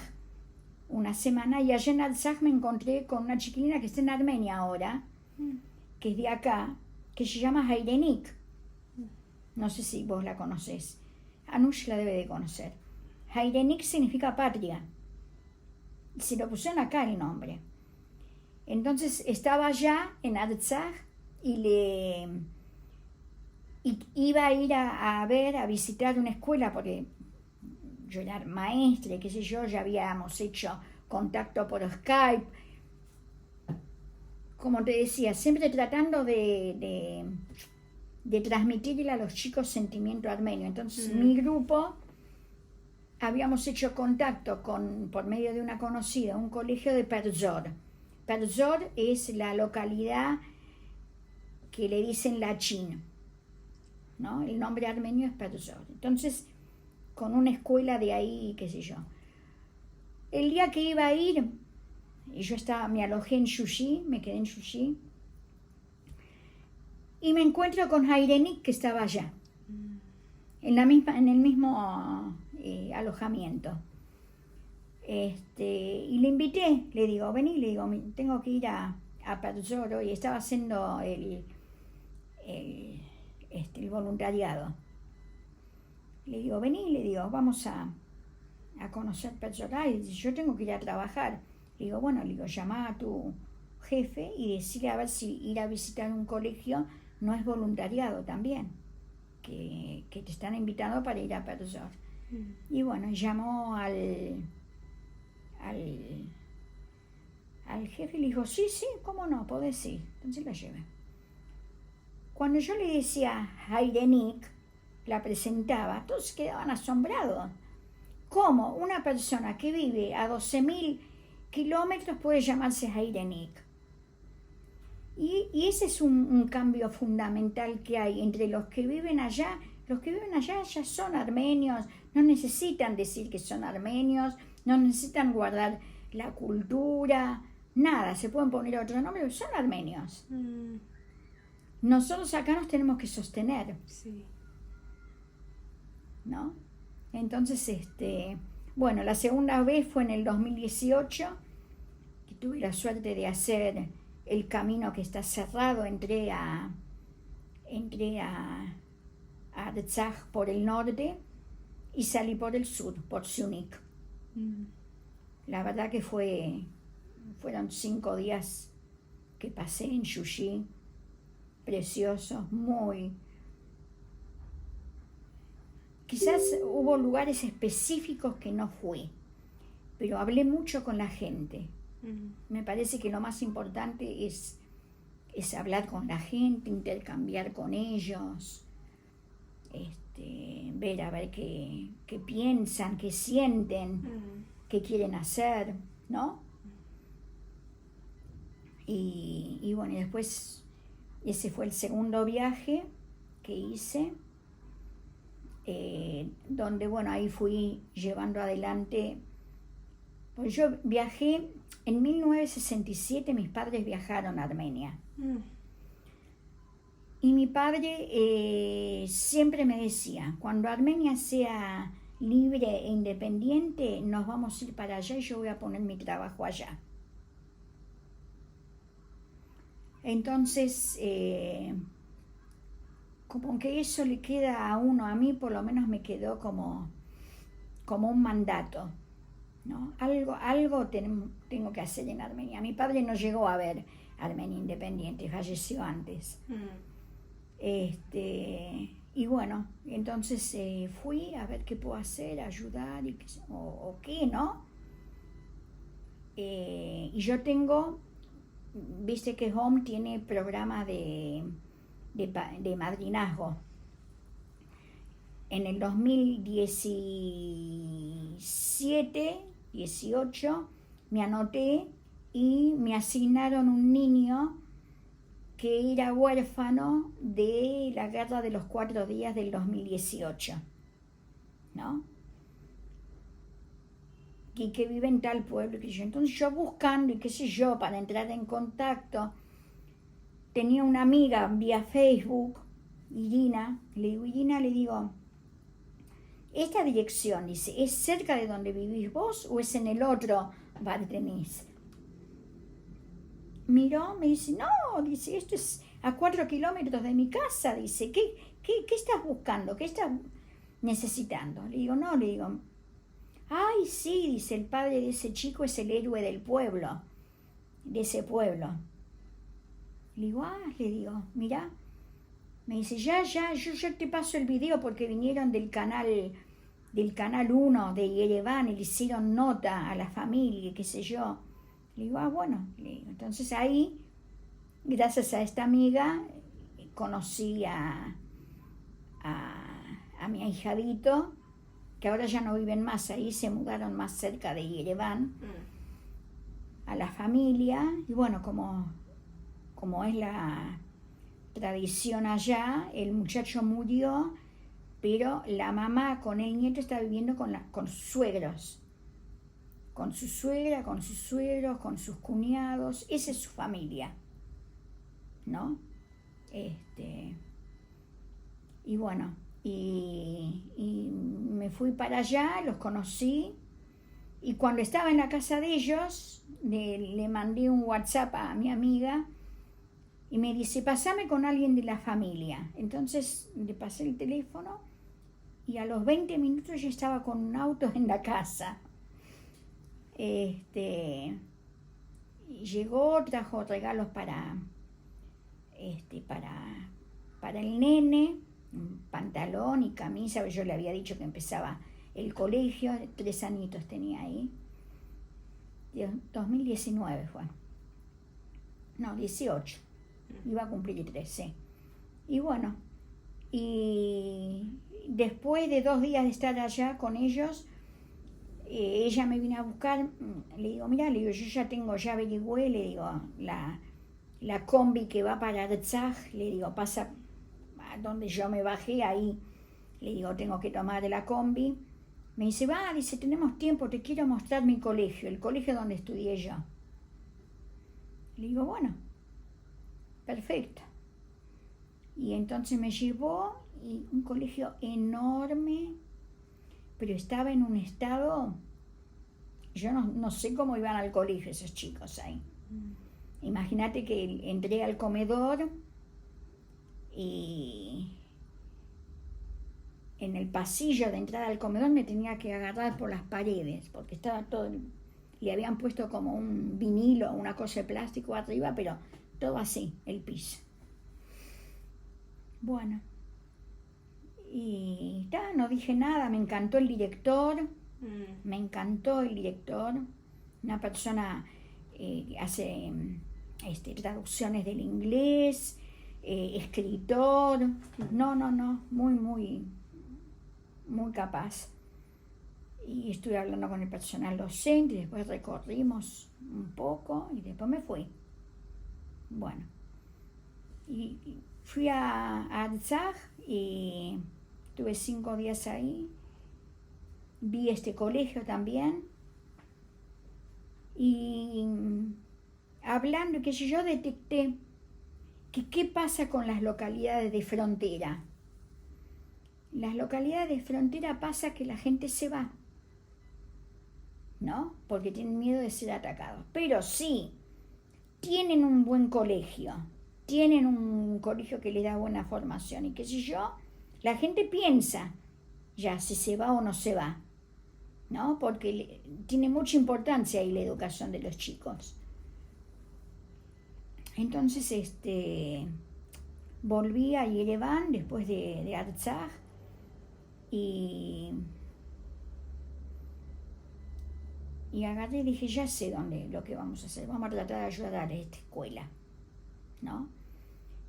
una semana, y allá en Artsaj me encontré con una chiquilina que está en Armenia ahora, que es de acá, que se llama Hayrenik. No sé si vos la conocés. Anush la debe de conocer. Hayrenik significa patria. Se lo pusieron acá el nombre. Entonces estaba allá en Artsaj y iba a ir a visitar una escuela, porque yo era maestra, qué sé yo, ya habíamos hecho contacto por Skype. Como te decía, siempre tratando de transmitirle a los chicos sentimiento armenio. Entonces mi grupo habíamos hecho contacto por medio de una conocida, un colegio de Perzor. Perzor es la localidad que le dicen Lachin, ¿no? El nombre armenio es Perzor. Entonces, con una escuela de ahí, qué sé yo. El día que iba a ir, y me alojé en Shushi, me quedé en Shushi, y me encuentro con Hayrenik, que estaba allá, en el mismo alojamiento. Y le invité, le digo, vení, le digo, tengo que ir a Perzor, y estaba haciendo el voluntariado. Le digo, vení, le digo, vamos a conocer Perzor. Y dice, yo tengo que ir a trabajar. Le digo, bueno, le digo, llama a tu jefe y decirle a ver si ir a visitar un colegio no es voluntariado también, que te están invitando para ir a Perzor. Y bueno, llamó al jefe y le dijo, sí, cómo no, podés ir. Entonces la llevé. Cuando yo le decía Hayrenik, la presentaba, todos quedaban asombrados. ¿Cómo una persona que vive a 12.000 kilómetros puede llamarse Hayrenik? Y ese es un cambio fundamental que hay entre los que viven allá. Los que viven allá ya son armenios, no necesitan decir que son armenios, no necesitan guardar la cultura, nada, se pueden poner otro nombre, son armenios. Nosotros acá nos tenemos que sostener, Sí. ¿no? Entonces, bueno, la segunda vez fue en el 2018, que tuve la suerte de hacer el camino que está cerrado, entré a Artsakh por el norte y salí por el sur, por Syunik. La verdad que fueron 5 días que pasé en Shushi, preciosos, quizás hubo lugares específicos que no fui, pero hablé mucho con la gente. Me parece que lo más importante es hablar con la gente, intercambiar con ellos, ver a ver qué piensan, qué sienten, qué quieren hacer, ¿no? Y bueno, y después ese fue el segundo viaje que hice, donde, bueno, ahí fui llevando adelante. Pues yo viajé, en 1967 mis padres viajaron a Armenia. Y mi padre siempre me decía, cuando Armenia sea libre e independiente, nos vamos a ir para allá y yo voy a poner mi trabajo allá. Entonces, como que eso le queda a uno, a mí por lo menos me quedó como un mandato, ¿no? Algo tengo que hacer en Armenia. Mi padre no llegó a ver Armenia independiente, falleció antes. Y bueno, entonces fui a ver qué puedo hacer, ayudar o qué, ¿no? Y yo viste que Home tiene programa de madrinazgo. En el 2017, 18, me anoté y me asignaron un niño que era huérfano de la guerra de los 4 días del 2018, ¿no? Y que vive en tal pueblo. Entonces yo buscando y qué sé yo, para entrar en contacto, tenía una amiga vía Facebook, Irina, le digo, esta dirección, dice, ¿es cerca de donde vivís vos o es en el otro Bardenis? Miró, me dice, no, dice, esto es a 4 kilómetros de mi casa, dice, ¿qué estás buscando? ¿Qué estás necesitando? Le digo, no, le digo, ay, sí, dice, el padre de ese chico es el héroe del pueblo, de ese pueblo. Le digo, mira, me dice, yo te paso el video porque vinieron del canal 1 de Yerevan y le hicieron nota a la familia, qué sé yo. Le digo, bueno, le digo, entonces ahí, gracias a esta amiga, conocí a mi ahijadito, que ahora ya no viven más ahí, se mudaron más cerca de Yerevan, a la familia, y bueno, como es la tradición allá, el muchacho murió, pero la mamá con el nieto está viviendo con sus suegros, con su suegra, con sus suegros, con sus cuñados, esa es su familia, ¿no? Y bueno, y me fui para allá, los conocí, y cuando estaba en la casa de ellos, le mandé un WhatsApp a mi amiga, y me dice, pasame con alguien de la familia. Entonces le pasé el teléfono, y a los 20 minutos yo estaba con un auto en la casa. Y llegó, trajo regalos para el nene, un pantalón y camisa. Yo le había dicho que empezaba el colegio, 3 añitos tenía ahí. 2019 fue. No, 18. Iba a cumplir 13. Y bueno, y después de 2 días de estar allá con ellos, ella me vino a buscar. Le digo, mira, le digo, ya averigüé, le digo, la combi que va para Artsaj, le digo, pasa a donde yo me bajé, ahí, le digo, tengo que tomar la combi. Me dice, dice, tenemos tiempo, te quiero mostrar mi colegio, el colegio donde estudié yo. Le digo, bueno, perfecto. Y entonces me llevó, y un colegio enorme, pero estaba en un estado, yo no sé cómo iban al colegio esos chicos ahí. Imagínate que entré al comedor y en el pasillo de entrada al comedor me tenía que agarrar por las paredes, porque estaba todo, le habían puesto como un vinilo, una cosa de plástico arriba, pero todo así, el piso. Bueno, y no dije nada, me encantó el director, una persona que hace traducciones del inglés, escritor, muy capaz. Y estuve hablando con el personal docente, y después recorrimos un poco y después me fui. Bueno, y fui a Artsaj y estuve 5 días ahí, vi este colegio también, y hablando, qué sé yo, detecté que qué pasa con las localidades de frontera. Las localidades de frontera pasa que la gente se va, ¿no? Porque tienen miedo de ser atacados. Pero sí, tienen un buen colegio, tienen un colegio que les da buena formación y qué sé yo, la gente piensa ya si se va o no se va, ¿no? Porque tiene mucha importancia ahí la educación de los chicos. Entonces, volví a Yerevan después de Artsaj y agarré y dije, ya sé lo que vamos a hacer, vamos a tratar de ayudar a esta escuela, ¿no?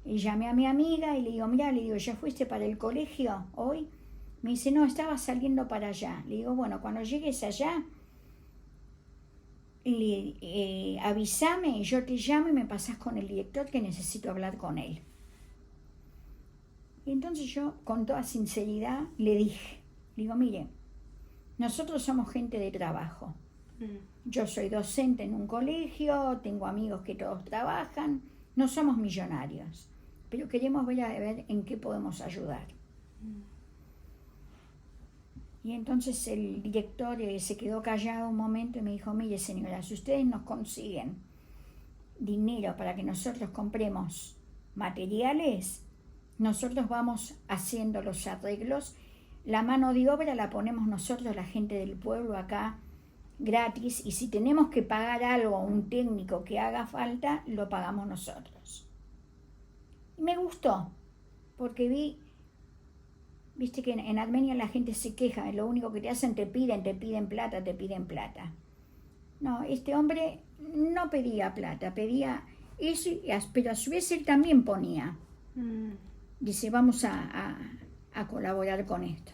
Y llamé a mi amiga y le digo, mira, le digo, ¿ya fuiste para el colegio hoy? Me dice, no, estaba saliendo para allá. Le digo, bueno, cuando llegues allá, avísame, yo te llamo y me pasás con el director que necesito hablar con él. Y entonces yo, con toda sinceridad, le digo, mire, nosotros somos gente de trabajo. Yo soy docente en un colegio, tengo amigos que todos trabajan, no somos millonarios, pero queremos ver en qué podemos ayudar. Y entonces el director se quedó callado un momento y me dijo, mire señora, si ustedes nos consiguen dinero para que nosotros compremos materiales, nosotros vamos haciendo los arreglos, la mano de obra la ponemos nosotros, la gente del pueblo acá, gratis, y si tenemos que pagar algo a un técnico que haga falta, lo pagamos nosotros. Y me gustó, porque viste que en Armenia la gente se queja, lo único que te hacen, te piden plata. No, este hombre no pedía plata, pedía eso, pero a su vez él también ponía. Dice, vamos a colaborar con esto.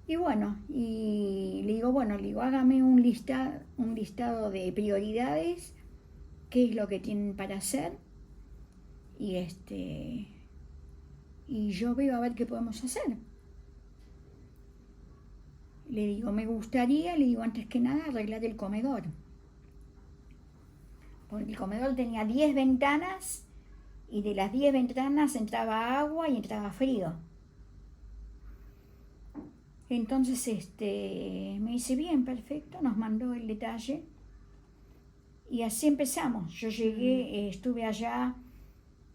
Y bueno, y le digo, hágame un listado de prioridades, qué es lo que tienen para hacer, y y yo veo a ver qué podemos hacer. Le digo, me gustaría, le digo, antes que nada, arreglar el comedor. Porque el comedor tenía 10 ventanas y de las 10 ventanas entraba agua y entraba frío. Entonces me dice, bien, perfecto, nos mandó el detalle y así empezamos. Yo llegué, estuve allá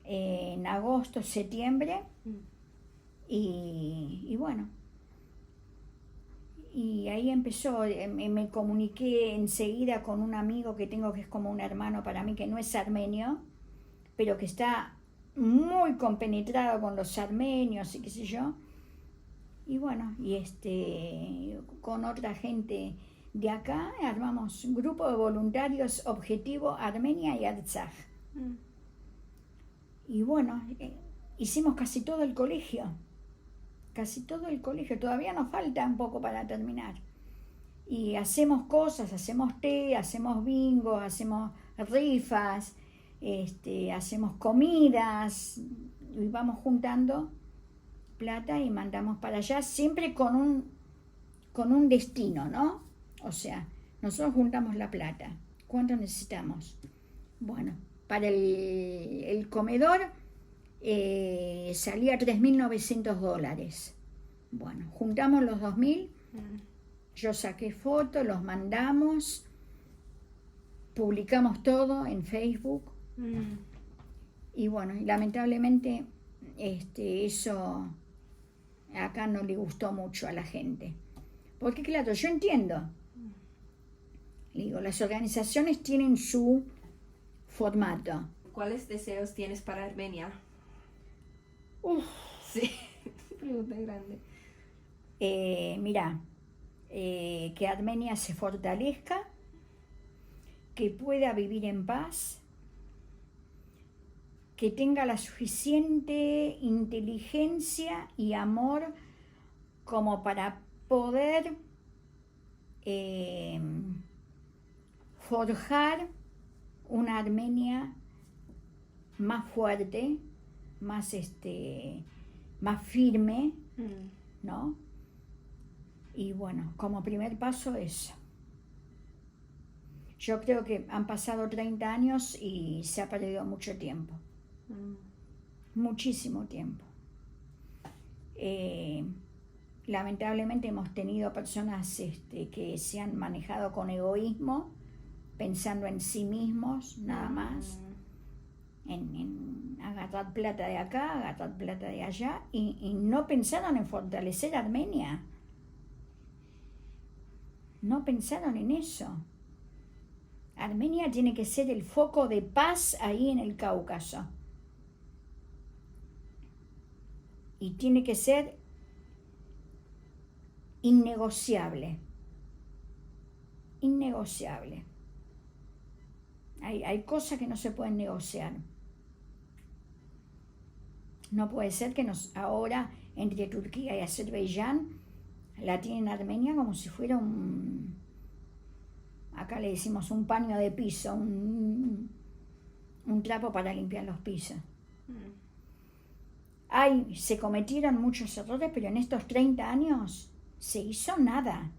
en agosto, septiembre y bueno, y ahí empezó, me comuniqué enseguida con un amigo que tengo que es como un hermano para mí, que no es armenio, pero que está muy compenetrado con los armenios y qué sé yo. Y bueno, y con otra gente de acá armamos un grupo de voluntarios Objetivo Armenia y Artsaj. Y bueno, hicimos casi todo el colegio. Todavía nos falta un poco para terminar. Y hacemos cosas, hacemos té, hacemos bingo, hacemos rifas, hacemos comidas, y vamos juntando plata y mandamos para allá, siempre con un destino, ¿no? O sea, nosotros juntamos la plata. ¿Cuánto necesitamos? Bueno, para el comedor salía $3.900. Bueno, juntamos los 2.000, yo saqué fotos, los mandamos, publicamos todo en Facebook y bueno, lamentablemente eso acá no le gustó mucho a la gente. Porque claro, yo entiendo. Le digo, las organizaciones tienen su formato. ¿Cuáles deseos tienes para Armenia? Uf. Sí, pregunta grande. Mira, que Armenia se fortalezca, que pueda vivir en paz, que tenga la suficiente inteligencia y amor como para poder forjar una Armenia más fuerte, más firme, ¿no? Y bueno, como primer paso eso. Yo creo que han pasado 30 años y se ha perdido mucho tiempo. Muchísimo tiempo. Lamentablemente hemos tenido personas que se han manejado con egoísmo, pensando en sí mismos, nada más, en agarrar plata de acá, agarrar plata de allá, y no pensaron en fortalecer Armenia. No pensaron en eso. Armenia tiene que ser el foco de paz ahí en el Cáucaso. Y tiene que ser innegociable. Innegociable. Hay cosas que no se pueden negociar. No puede ser que ahora entre Turquía y Azerbaiyán la tienen Armenia como si fuera acá le decimos un paño de piso, un trapo para limpiar los pisos. Se cometieron muchos errores, pero en estos 30 años se hizo nada.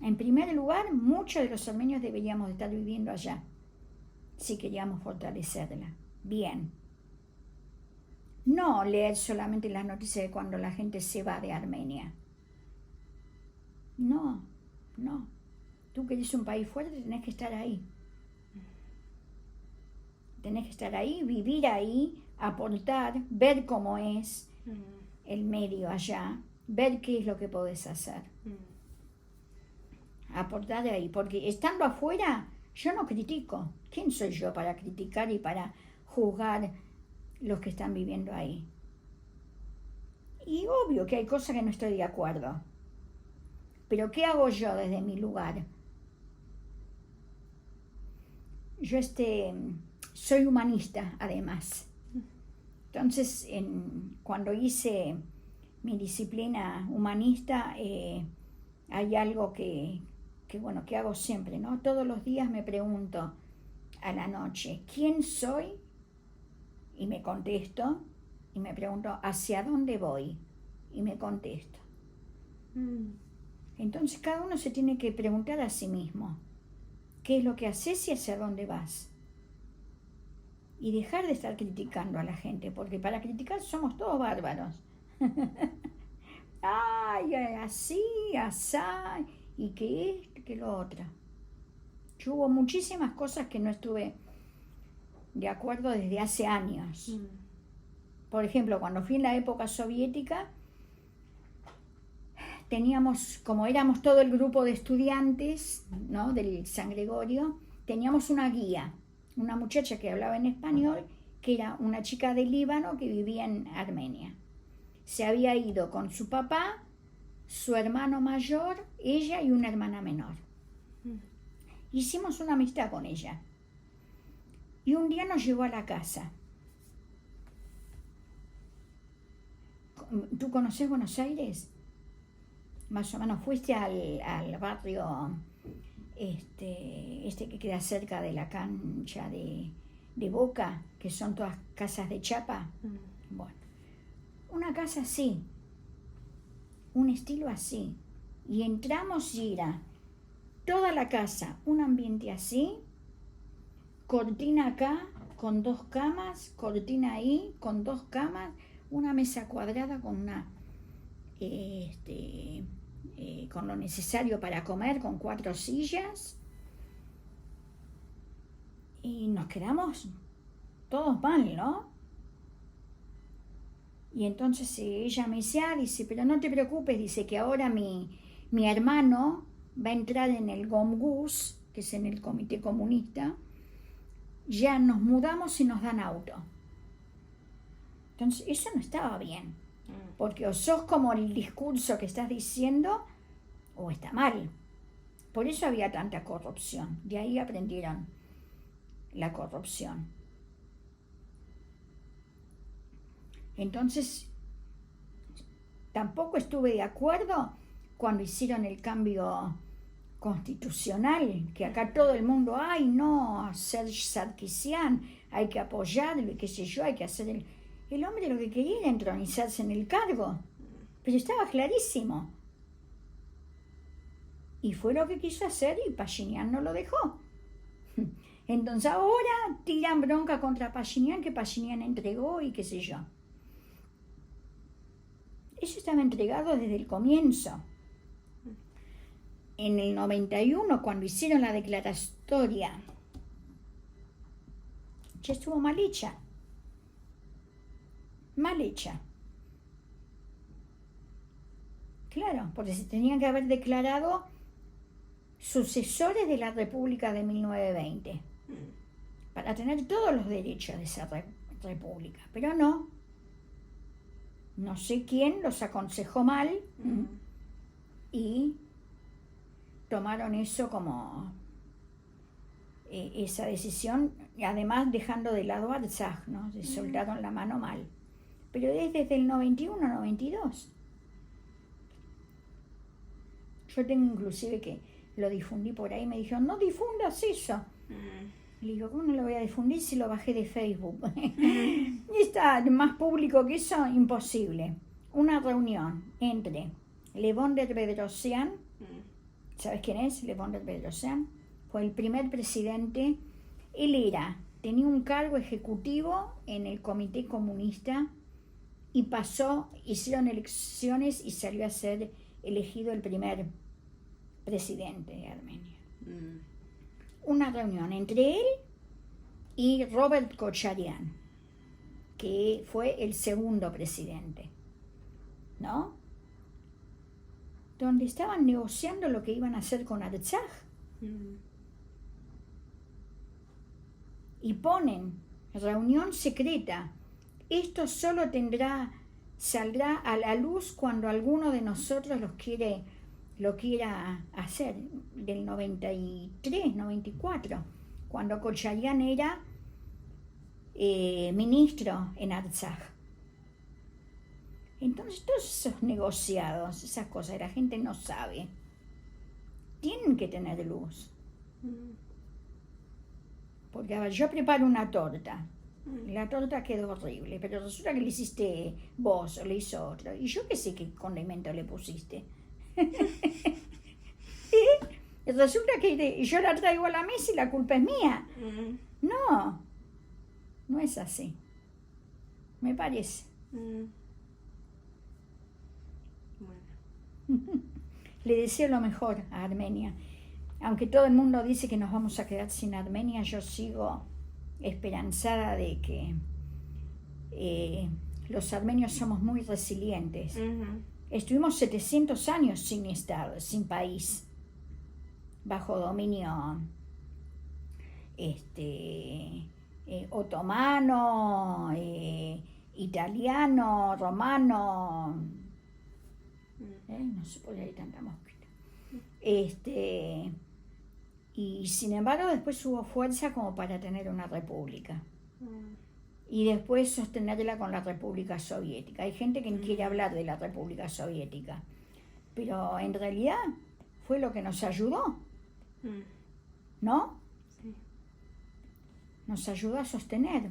En primer lugar, muchos de los armenios deberíamos estar viviendo allá, si queríamos fortalecerla. Bien. No leer solamente las noticias de cuando la gente se va de Armenia. No. Tú que eres un país fuerte, tenés que estar ahí. Tenés que estar ahí, vivir ahí, aportar, ver cómo es el medio allá, ver qué es lo que podés hacer. Aportar de ahí, porque estando afuera, yo no critico. ¿Quién soy yo para criticar y para juzgar los que están viviendo ahí? Y obvio que hay cosas que no estoy de acuerdo. Pero ¿qué hago yo desde mi lugar? Yo soy humanista, además. Entonces, cuando hice mi disciplina humanista, hay algo que hago siempre, ¿no? Todos los días me pregunto a la noche, ¿quién soy? Y me contesto, y me pregunto, ¿hacia dónde voy? Y me contesto. Entonces cada uno se tiene que preguntar a sí mismo, ¿qué es lo que haces y hacia dónde vas? Y dejar de estar criticando a la gente, porque para criticar somos todos bárbaros. Ay, así, asá, y que esto, que lo otro. Yo hubo muchísimas cosas que no estuve de acuerdo desde hace años. Por ejemplo, cuando fui en la época soviética, teníamos, como éramos todo el grupo de estudiantes, ¿no?, del San Gregorio, teníamos una guía, una muchacha que hablaba en español, que era una chica del Líbano que vivía en Armenia. Se había ido con su papá, su hermano mayor, ella y una hermana menor. Hicimos una amistad con ella. Y un día nos llevó a la casa. ¿Tú conoces Buenos Aires? Más o menos fuiste al barrio que queda cerca de la cancha de Boca, que son todas casas de chapa. Bueno, una casa así, un estilo así. Y entramos y era toda la casa, un ambiente así, cortina acá con 2 camas, cortina ahí con 2 camas, una mesa cuadrada con una con lo necesario para comer, con 4 sillas, y nos quedamos todos mal, ¿no? Y entonces ella me dice, pero no te preocupes, dice que ahora mi hermano va a entrar en el GOMGUS, que es en el Comité Comunista, ya nos mudamos y nos dan auto. Entonces eso no estaba bien, porque o sos como el discurso que estás diciendo o está mal. Por eso había tanta corrupción, de ahí aprendieron la corrupción. Entonces tampoco estuve de acuerdo cuando hicieron el cambio constitucional, que acá todo el mundo, ay no, Serge Sarkisian, hay que apoyarlo y qué sé yo, hay que hacer el hombre lo que quería era entronizarse en el cargo, pero estaba clarísimo. Y fue lo que quiso hacer y Pashinyan no lo dejó. Entonces ahora tiran bronca contra Pashinyan, que Pashinyan entregó y qué sé yo. Eso estaba entregado desde el comienzo. En el 91, cuando hicieron la declaratoria, ya estuvo mal hecha. Mal hecha. Claro, porque se tenían que haber declarado sucesores de la República de 1920 para tener todos los derechos de esa república, pero no. No sé quién los aconsejó mal y tomaron eso como esa decisión, y además dejando de lado a Artsaj, ¿no? Se soltaron la mano mal. Pero es desde el 91-92. Yo tengo inclusive que lo difundí por ahí, me dijeron, no difundas eso. Le digo, ¿cómo no lo voy a difundir si lo bajé de Facebook? Y está más público que eso, imposible. Una reunión entre Levon Bedrosian, ¿sabes quién es Levon Bedrosian? Fue el primer presidente. Él tenía un cargo ejecutivo en el Comité Comunista y hicieron elecciones y salió a ser elegido el primer presidente de Armenia. Una reunión entre él y Robert Kocharian, que fue el segundo presidente, ¿no? Donde estaban negociando lo que iban a hacer con Artsaj. Y ponen reunión secreta. Esto solo saldrá a la luz cuando alguno de nosotros lo quiera hacer, del 93, 94, cuando Kocharian era ministro en Artsaj. Entonces todos esos negociados, esas cosas, la gente no sabe. Tienen que tener luz. Porque a ver, yo preparo una torta. La torta quedó horrible, pero resulta que le hiciste vos o le hizo otro. Y yo qué sé qué condimento le pusiste. Y resulta que yo la traigo a la mesa y la culpa es mía. No, no es así. Me parece. Bueno. Le deseo lo mejor a Armenia. Aunque todo el mundo dice que nos vamos a quedar sin Armenia, yo sigo esperanzada de que los armenios somos muy resilientes. Estuvimos 700 años sin Estado, sin país, bajo dominio otomano, italiano, romano, no se puede ir tanta mosquita. Y sin embargo después hubo fuerza como para tener una república. Y después sostenerla con la República Soviética. Hay gente que no quiere hablar de la República Soviética, pero en realidad fue lo que nos ayudó, ¿no? Sí. Nos ayudó a sostener.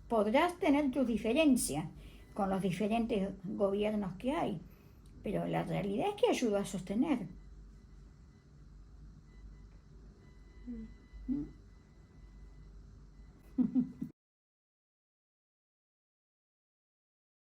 Podrás tener tus diferencias con los diferentes gobiernos que hay, pero la realidad es que ayudó a sostener.